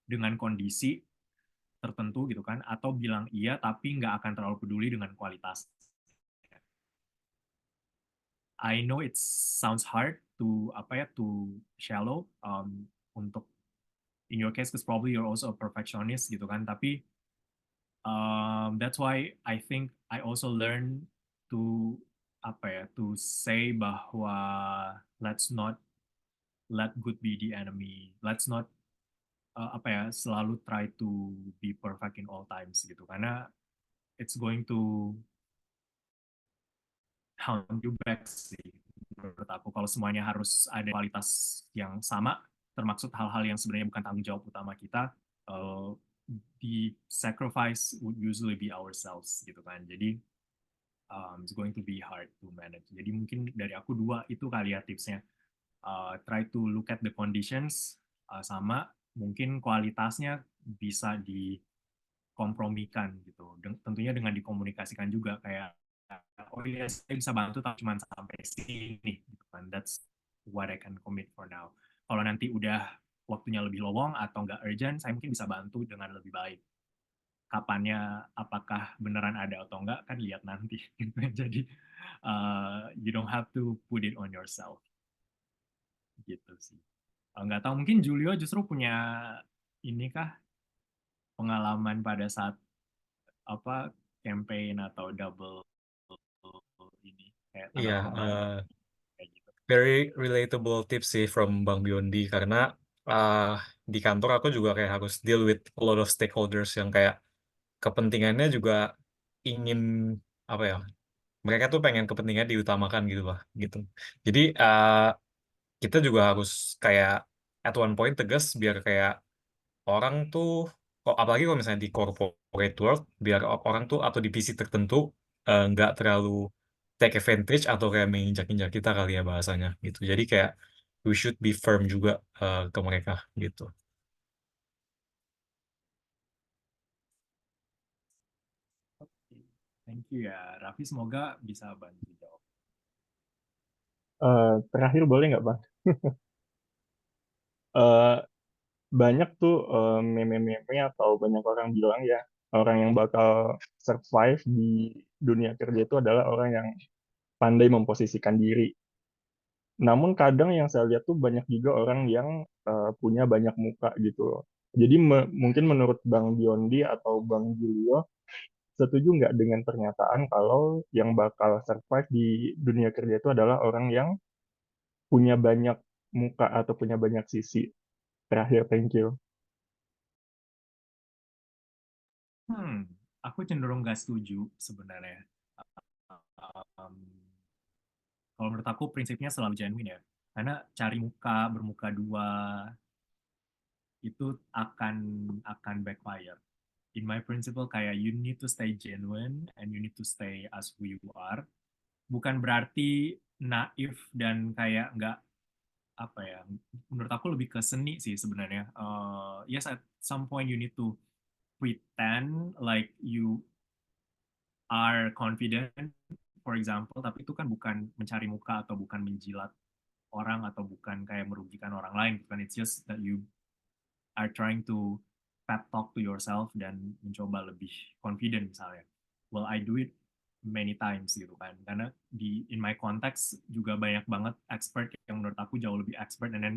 dengan kondisi tertentu gitu kan, atau bilang iya tapi nggak akan terlalu peduli dengan kualitas. I know it sounds hard to shallow untuk in your case, because probably you're also a perfectionist gitu kan, tapi that's why I think I also learn to to say bahwa let's not let good be the enemy, let's not selalu try to be perfect in all times gitu, karena it's going to hound you back sih menurut aku. Kalau semuanya harus ada kualitas yang sama, termaksud hal-hal yang sebenarnya bukan tanggung jawab utama kita, the sacrifice would usually be ourselves gitu kan. Jadi it's going to be hard to manage. Jadi mungkin dari aku 2 itu kali ya tipsnya. Try to look at the conditions, sama mungkin kualitasnya bisa kompromikan gitu. Tentunya dengan dikomunikasikan juga kayak, oh iya saya bisa bantu tapi cuma sampai sini gitu kan. That's what I can commit for now. Kalau nanti udah waktunya lebih lowong atau nggak urgent, saya mungkin bisa bantu dengan lebih baik. Kapannya, apakah beneran ada atau enggak, kan lihat nanti. Jadi, you don't have to put it on yourself. Gitu sih. Nggak tahu, mungkin Julio justru punya ini kah, pengalaman pada saat apa campaign atau double ini kayak tanda Iya, kutip double kayak gitu. very relatable tips sih from Bang Biondi karena di kantor aku juga kayak harus deal with a lot of stakeholders yang kayak kepentingannya juga ingin apa ya, mereka tuh pengen kepentingan diutamakan gitu lah gitu. Jadi kita juga harus kayak at one point tegas biar kayak orang tuh apalagi kalau misalnya di corporate world biar orang tuh atau divisi tertentu nggak terlalu take advantage atau kayak menginjak-injak kita kali ya bahasanya gitu. Jadi kayak we should be firm juga ke mereka gitu. Thank you ya, Raffi, semoga bisa bantu jawab. Terakhir boleh nggak, Bang? Eh, Banyak tuh meme-meme atau banyak orang bilang ya, orang yang bakal survive di dunia kerja itu adalah orang yang pandai memposisikan diri. Namun kadang yang saya lihat tuh banyak juga orang yang punya banyak muka gitu loh. Jadi mungkin menurut Bang Biondi atau Bang Julio, setuju nggak dengan pernyataan kalau yang bakal survive di dunia kerja itu adalah orang yang punya banyak muka atau punya banyak sisi? Terakhir, thank you. Aku cenderung nggak setuju sebenarnya. Um, Kalau menurut aku prinsipnya selalu genuine ya. Karena cari muka, bermuka dua, itu akan backfire. In my principle kayak you need to stay genuine and you need to stay as who you are. Bukan berarti naif dan kayak nggak apa ya. Menurut aku lebih ke seni sih sebenarnya. Yes, at some point you need to pretend like you are confident, for example, tapi itu kan bukan mencari muka atau bukan menjilat orang atau bukan kayak merugikan orang lain, kan it's just that you are trying to pep talk to yourself dan mencoba lebih confident misalnya. Well, I do it many times gitu kan, karena in my context juga banyak banget expert yang menurut aku jauh lebih expert, and then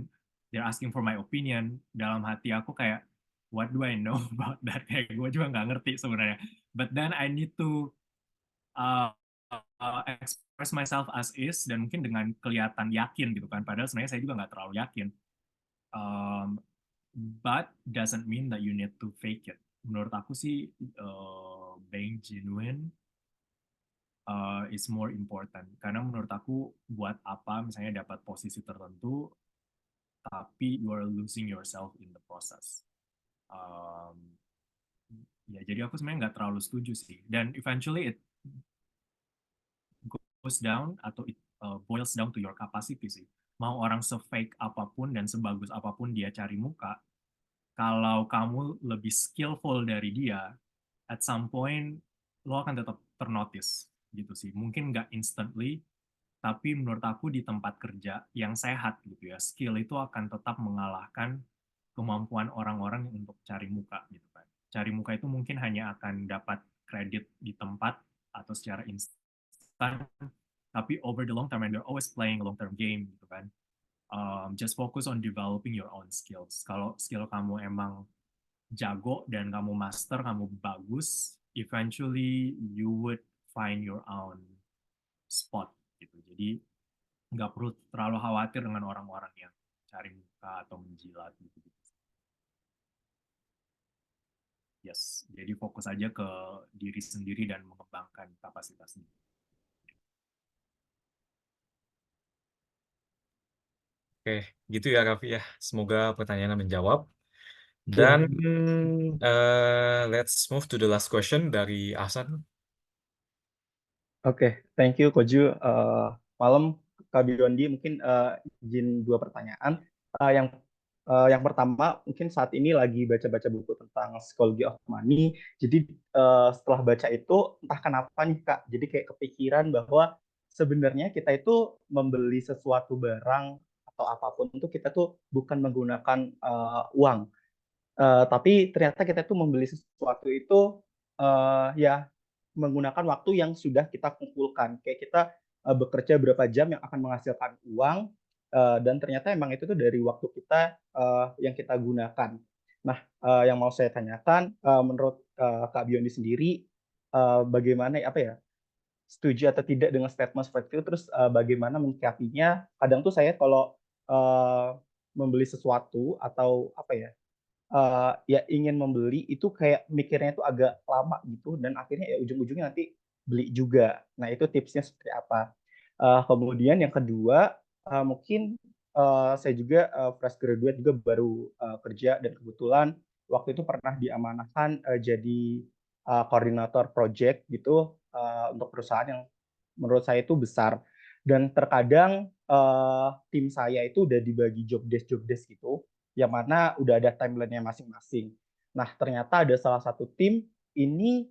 they're asking for my opinion. Dalam hati aku kayak, what do I know about that? Kayak gue juga nggak ngerti sebenarnya. But then I need to uh, express myself as is dan mungkin dengan kelihatan yakin gitu kan. Padahal sebenarnya saya juga nggak terlalu yakin. Um, but doesn't mean that you need to fake it. Menurut aku sih being genuine is more important. Karena menurut aku buat apa misalnya dapat posisi tertentu tapi you are losing yourself in the process. Ya jadi aku sebenarnya nggak terlalu setuju sih. Dan eventually it goes down atau it boils down to your capacity sih. Mau orang se-fake apapun dan sebagus apapun dia cari muka, kalau kamu lebih skillful dari dia, at some point lo akan tetap ternotice gitu sih. Mungkin nggak instantly, tapi menurut aku di tempat kerja yang sehat gitu ya, skill itu akan tetap mengalahkan kemampuan orang-orang untuk cari muka gitu kan. Cari muka itu mungkin hanya akan dapat kredit di tempat atau secara instan, tapi over the long term, and they're always playing a long term game gitu kan. Just focus on developing your own skills. Kalau skill kamu emang jago dan kamu master, kamu bagus, eventually you would find your own spot gitu. Jadi nggak perlu terlalu khawatir dengan orang-orang yang cari muka atau menjilat gitu. Yes, jadi fokus aja ke diri sendiri dan mengembangkan kapasitas sendiri. Oke, gitu ya Raffi ya. Semoga pertanyaannya menjawab. Oke. Dan let's move to the last question dari Ahsan. Oke, thank you Koju. Malam Kak Biondi, mungkin izin dua pertanyaan. Yang Yang pertama, mungkin saat ini lagi baca-baca buku tentang Psychology of Money. Jadi setelah baca itu, entah kenapa nih Kak, jadi kayak kepikiran bahwa sebenarnya kita itu membeli sesuatu barang atau apapun itu kita tuh bukan menggunakan uang. Tapi ternyata kita tuh membeli sesuatu itu ya menggunakan waktu yang sudah kita kumpulkan. Kayak kita bekerja berapa jam yang akan menghasilkan uang, dan ternyata emang itu tuh dari waktu kita yang kita gunakan. Nah, yang mau saya tanyakan, menurut Kak Bioni sendiri, bagaimana apa ya, setuju atau tidak dengan statement seperti itu? Terus bagaimana menyikapinya? Kadang tuh saya kalau membeli sesuatu atau apa ya, ya ingin membeli itu kayak mikirnya itu agak lama gitu dan akhirnya ya ujung-ujungnya nanti beli juga. Nah, itu tipsnya seperti apa? Kemudian yang kedua, mungkin saya juga fresh graduate juga baru kerja dan kebetulan waktu itu pernah diamanahkan jadi koordinator project gitu untuk perusahaan yang menurut saya itu besar. Dan terkadang tim saya itu udah dibagi job desk gitu, yang mana udah ada timeline-nya masing-masing. Nah, ternyata ada salah satu tim ini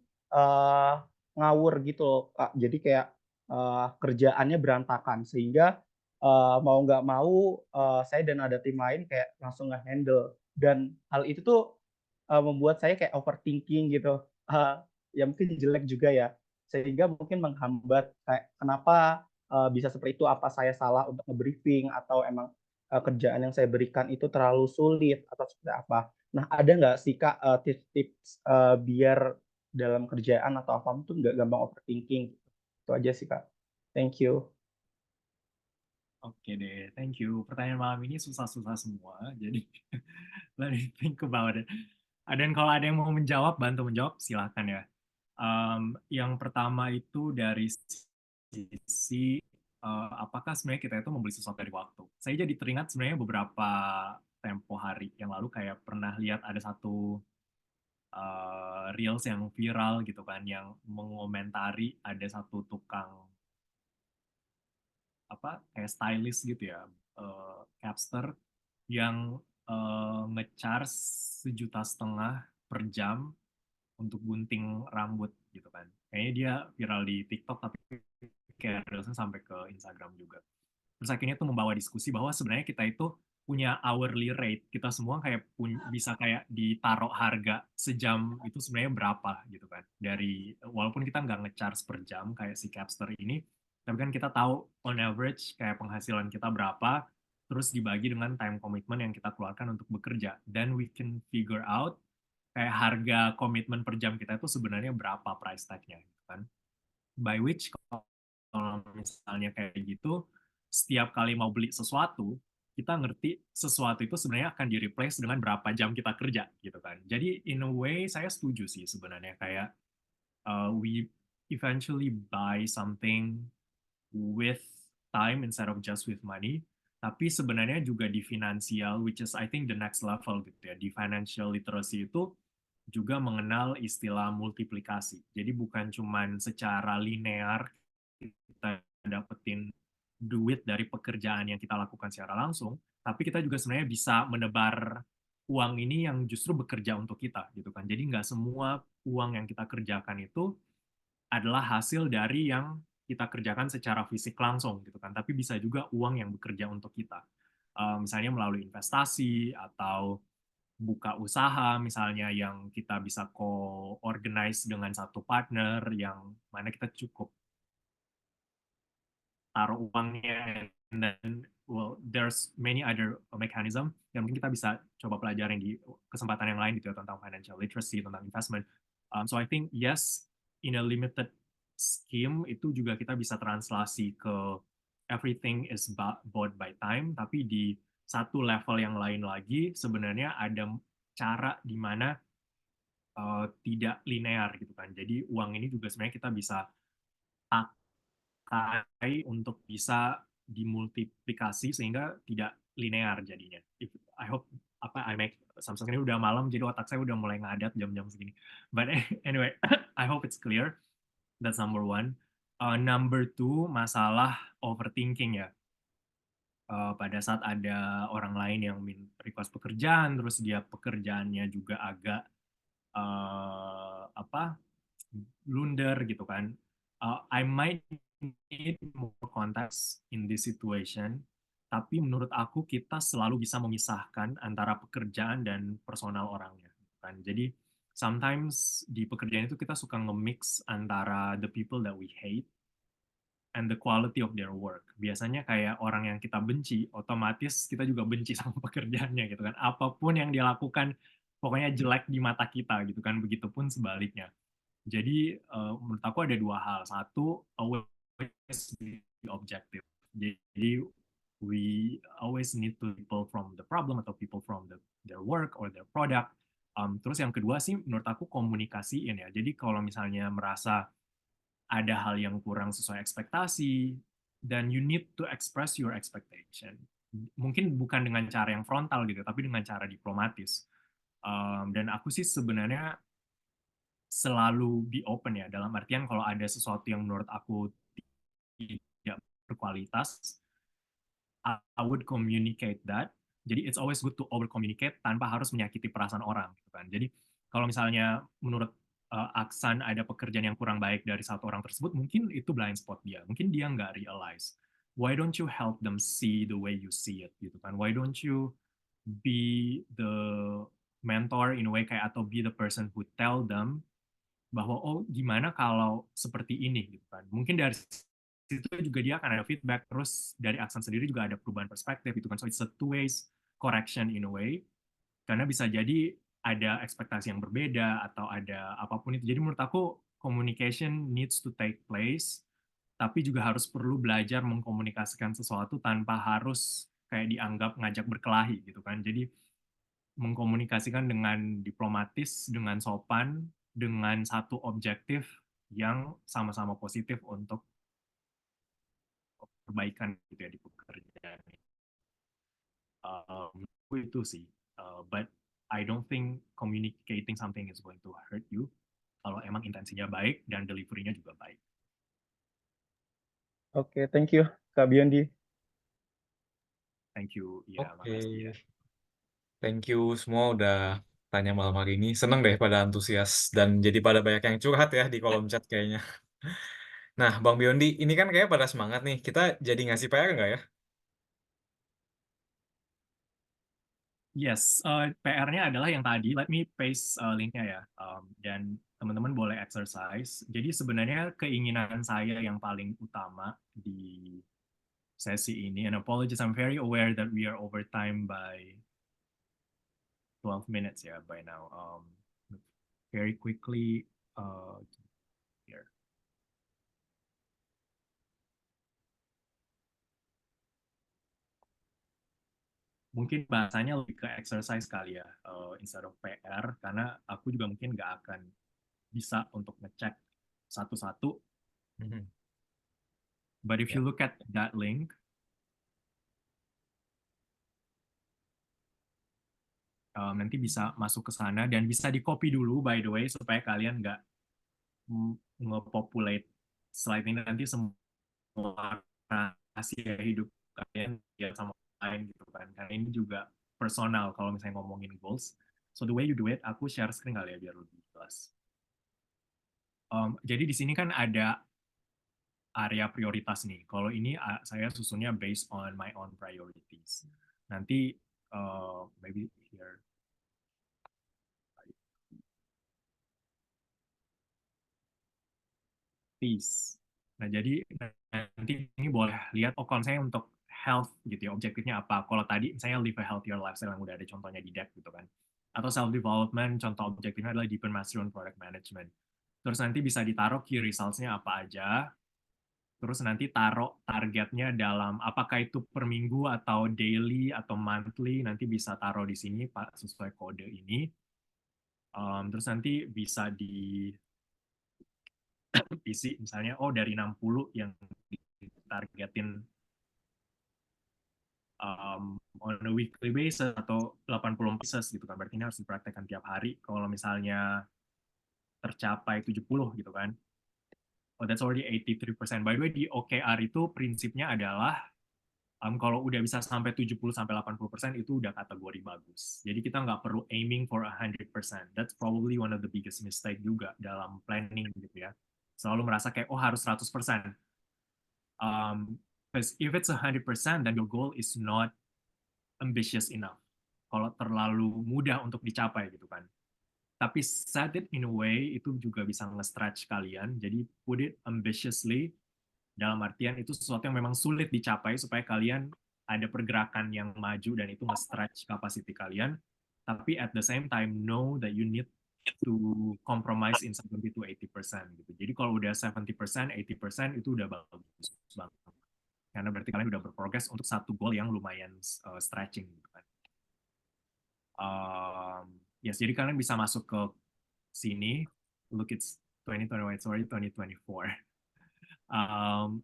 ngawur gitu loh, Kak. Jadi kayak kerjaannya berantakan sehingga mau nggak mau saya dan ada tim lain kayak langsung nge-handle dan hal itu tuh membuat saya kayak overthinking gitu. Ya mungkin jelek juga ya, sehingga mungkin menghambat kayak kenapa bisa seperti itu, apa saya salah untuk nge-briefing atau emang kerjaan yang saya berikan itu terlalu sulit atau seperti apa. Nah, ada nggak sih Kak tips-tips biar dalam kerjaan atau apa tuh nggak gampang overthinking? Itu aja sih Kak. Thank you. Oke deh, thank you. Pertanyaan malam ini susah-susah semua, jadi let me think about it. Dan kalau ada yang mau menjawab, bantu menjawab, silakan ya. Yang pertama itu dari sisi apakah sebenarnya kita itu membeli sesuatu dari waktu. Saya jadi teringat sebenarnya beberapa tempo hari yang lalu kayak pernah lihat ada satu reels yang viral gitu kan, yang mengomentari ada satu tukang kayak stylist gitu ya, capster yang nge-charge 1,5 juta per jam untuk gunting rambut gitu kan. Kayaknya dia viral di TikTok tapi kayak reelsnya sampai ke Instagram juga. Terus akhirnya tuh membawa diskusi bahwa sebenarnya kita itu punya hourly rate. Kita semua kayak bisa kayak ditaruh harga sejam itu sebenarnya berapa gitu kan. Dari walaupun kita nggak nge-charge per jam kayak si Capster ini, tapi kan kita tahu on average kayak penghasilan kita berapa, terus dibagi dengan time commitment yang kita keluarkan untuk bekerja. Dan we can figure out kayak harga komitmen per jam kita itu sebenarnya berapa price tag-nya gitu kan. By which kalau misalnya kayak gitu, setiap kali mau beli sesuatu, kita ngerti sesuatu itu sebenarnya akan di-replace dengan berapa jam kita kerja gitu kan. Jadi in a way saya setuju sih sebenarnya kayak we eventually buy something with time instead of just with money. Tapi sebenarnya juga di finansial, which is I think the next level gitu ya. Di financial literacy itu juga mengenal istilah multiplikasi. Jadi bukan cuman secara linear kita dapetin duit dari pekerjaan yang kita lakukan secara langsung, tapi kita juga sebenarnya bisa menebar uang ini yang justru bekerja untuk kita gitu kan. Jadi nggak semua uang yang kita kerjakan itu adalah hasil dari yang kita kerjakan secara fisik langsung gitu kan, tapi bisa juga uang yang bekerja untuk kita. Misalnya melalui investasi atau buka usaha misalnya yang kita bisa co-organize dengan satu partner yang mana kita cukup taruh uangnya, and then well there's many other mechanism yang mungkin kita bisa coba pelajarin di kesempatan yang lain gitu ya, tentang financial literacy, tentang investment. So I think yes, in a limited scheme itu juga kita bisa translasi ke everything is bought by time, tapi di satu level yang lain lagi sebenarnya ada cara di mana tidak linear gitu kan. Jadi uang ini juga sebenarnya kita bisa pakai untuk bisa dimultiplikasi sehingga tidak linear jadinya. I hope I make Samsung ini udah malam jadi otak saya udah mulai ngadat jam-jam segini. But anyway, I hope it's clear. That's number one. Number two, masalah overthinking ya. pada saat ada orang lain yang request pekerjaan, terus dia pekerjaannya juga agak blunder gitu kan. I might need more context in this situation, tapi menurut aku kita selalu bisa memisahkan antara pekerjaan dan personal orangnya kan. Jadi sometimes di pekerjaan itu kita suka nge-mix antara the people that we hate and the quality of their work. Biasanya kayak orang yang kita benci, otomatis kita juga benci sama pekerjaannya gitu kan. Apapun yang dia lakukan, pokoknya jelek di mata kita gitu kan. Begitupun sebaliknya. Jadi menurut aku ada dua hal. Satu, always be objective. Jadi we always need to people from the problem atau people from their work or their product. Terus yang kedua sih menurut aku komunikasiin ya. Jadi kalau misalnya merasa ada hal yang kurang sesuai ekspektasi, dan you need to express your expectation. Mungkin bukan dengan cara yang frontal gitu, tapi dengan cara diplomatis. Dan aku sih sebenarnya selalu be open ya, dalam artian kalau ada sesuatu yang menurut aku tidak berkualitas, I would communicate that. Jadi it's always good to over communicate tanpa harus menyakiti perasaan orang gitu kan. Jadi kalau misalnya menurut Aksan ada pekerjaan yang kurang baik dari satu orang tersebut, mungkin itu blind spot dia. Mungkin dia nggak realize. Why don't you help them see the way you see it gitu kan? Why don't you be the mentor in a way kayak, atau be the person who tell them bahwa oh gimana kalau seperti ini gitu kan. Mungkin dari situ juga dia akan ada feedback, terus dari Aksan sendiri juga ada perubahan perspektif gitu kan. So it's a two ways correction in a way, karena bisa jadi ada ekspektasi yang berbeda atau ada apapun itu. Jadi menurut aku communication needs to take place, tapi juga harus perlu belajar mengkomunikasikan sesuatu tanpa harus kayak dianggap ngajak berkelahi gitu kan. Jadi mengkomunikasikan dengan diplomatis, dengan sopan, dengan satu objektif yang sama-sama positif untuk perbaikan gitu ya di pekerjaan. Itu sih. But I don't think communicating something is going to hurt you kalau emang intensinya baik dan delivery-nya juga baik. Oke, thank you, Kak Biondi. Thank you. Ya, Oke. makasih ya. Thank you semua udah tanya malam hari ini. Seneng deh pada antusias dan jadi pada banyak yang curhat ya di kolom chat kayaknya. Nah, Bang Biondi, ini kan kayak pada semangat nih. Kita jadi ngasih PR nggak ya? Yes, PR-nya adalah yang tadi. Let me paste link-nya ya. Dan teman-teman boleh exercise. Jadi sebenarnya keinginan saya yang paling utama di sesi ini, and apologies, I'm very aware that we are over time by 12 minutes ya by now. Very quickly, here. Mungkin bahasanya lebih ke exercise kali ya, instead of PR, karena aku juga mungkin nggak akan bisa untuk ngecek satu-satu. But if you look at that link, nanti bisa masuk ke sana dan bisa di-copy dulu by the way, supaya kalian nggak nge-populate slide ini nanti semua rahasia hidup kalian ya sama lain gitu kan. Karena ini juga personal kalau misalnya ngomongin goals. So the way you do it, aku share screen kali ya biar lebih jelas. Jadi di sini kan ada area prioritas nih. Kalau ini saya susunnya based on my own priorities. Nanti maybe here. Peace. Nah, jadi nanti ini boleh lihat, oh kalau saya untuk health gitu ya, objektifnya apa. Kalau tadi saya live a healthier lifestyle yang udah ada contohnya di deck gitu kan. Atau self-development, contoh objektifnya adalah deepen mastery on product management. Terus nanti bisa ditaruh key results-nya apa aja. Terus nanti taruh targetnya dalam, apakah itu per minggu atau daily atau monthly, nanti bisa taruh di sini Pak sesuai kode ini. Terus nanti bisa di isi misalnya oh dari 60 yang ditargetin on a weekly basis atau 80 pieces gitu kan, berarti ini harus dipraktekkan tiap hari. Kalau misalnya tercapai 70 gitu kan, oh that's already 83%. By the way, di OKR itu prinsipnya adalah Kalau udah bisa sampai 70-80% itu udah kategori bagus. Jadi kita nggak perlu aiming for 100%. That's probably one of the biggest mistake juga dalam planning gitu ya. Selalu merasa kayak, oh harus 100%. Because if it's 100%, then your goal is not ambitious enough. Kalau terlalu mudah untuk dicapai gitu kan. Tapi set it in a way itu juga bisa nge-stretch kalian. Jadi put it ambitiously, dalam artian itu sesuatu yang memang sulit dicapai supaya kalian ada pergerakan yang maju dan itu nge-stretch capacity kalian. Tapi at the same time know that you need to compromise in 70 to 80% gitu. Jadi kalau udah 70%, 80% itu udah bagus banget. Karena berarti kalian udah berprogres untuk satu goal yang lumayan stretching gitu kan. Yes, jadi kalian bisa masuk ke sini, look it's 2024.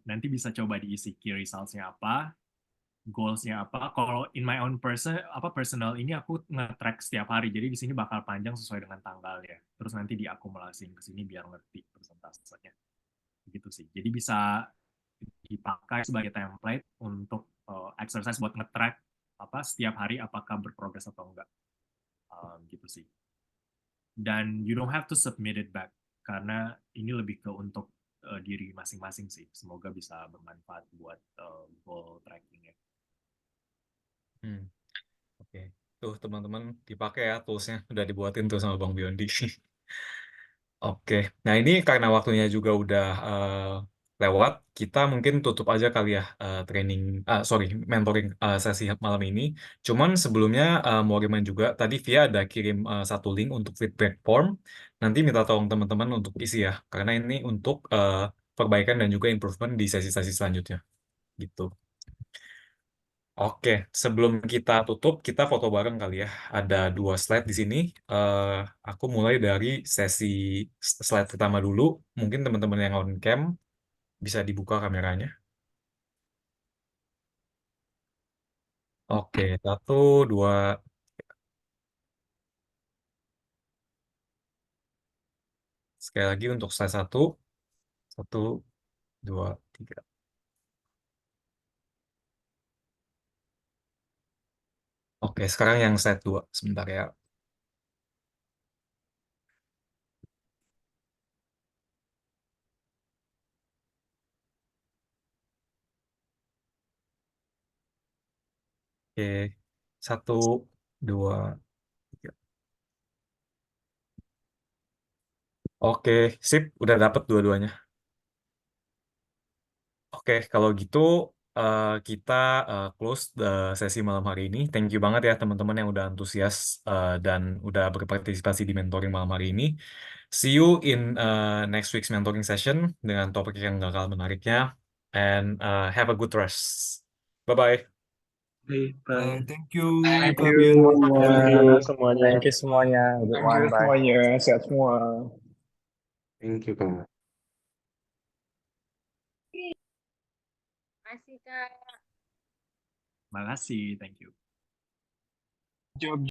Nanti bisa coba diisi key results-nya apa, goals-nya apa. Kalau in my own personal ini aku nge-track setiap hari, jadi di sini bakal panjang sesuai dengan tanggalnya. Terus nanti diakumulasiin ke sini biar ngerti persentasenya. Begitu sih. Jadi bisa dipakai sebagai template untuk exercise buat nge-track setiap hari apakah berprogres atau enggak. Gitu sih. Dan you don't have to submit it back karena ini lebih ke untuk diri masing-masing sih. Semoga bisa bermanfaat buat goal tracking-nya. Oke. Tuh teman-teman dipakai ya toolsnya, udah dibuatin tuh sama Bang Biondi. Oke, nah ini karena waktunya juga udah lewat, kita mungkin tutup aja kali ya mentoring sesi malam ini. Cuman sebelumnya mau remind juga, tadi Via ada kirim satu link untuk feedback form. Nanti minta tolong teman-teman untuk isi ya, karena ini untuk perbaikan dan juga improvement di sesi-sesi selanjutnya. Gitu. Oke, sebelum kita tutup, kita foto bareng kali ya. Ada 2 slide di sini. Aku mulai dari sesi slide pertama dulu. Mungkin teman-teman yang on cam bisa dibuka kameranya. Oke, 1, 2. Sekali lagi untuk slide 1. 1, 2, 3. Oke, sekarang yang slide 2. Sebentar ya. Oke, 1, 2, 3. Oke, sip. Udah dapet dua-duanya. Oke, kalau gitu kita close sesi malam hari ini. Thank you banget ya teman-teman yang udah antusias dan udah berpartisipasi di mentoring malam hari ini. See you in next week's mentoring session dengan topik yang gak kalah menariknya. And have a good rest. Bye-bye. Bye. Thank you, Thank Kak you Biondi. semuanya. Thank you semuanya. Good Thank you one. Bye. semuanya. Sehat semua. Thank you, Kak. Makasih, Kak. Makasih, thank you. Job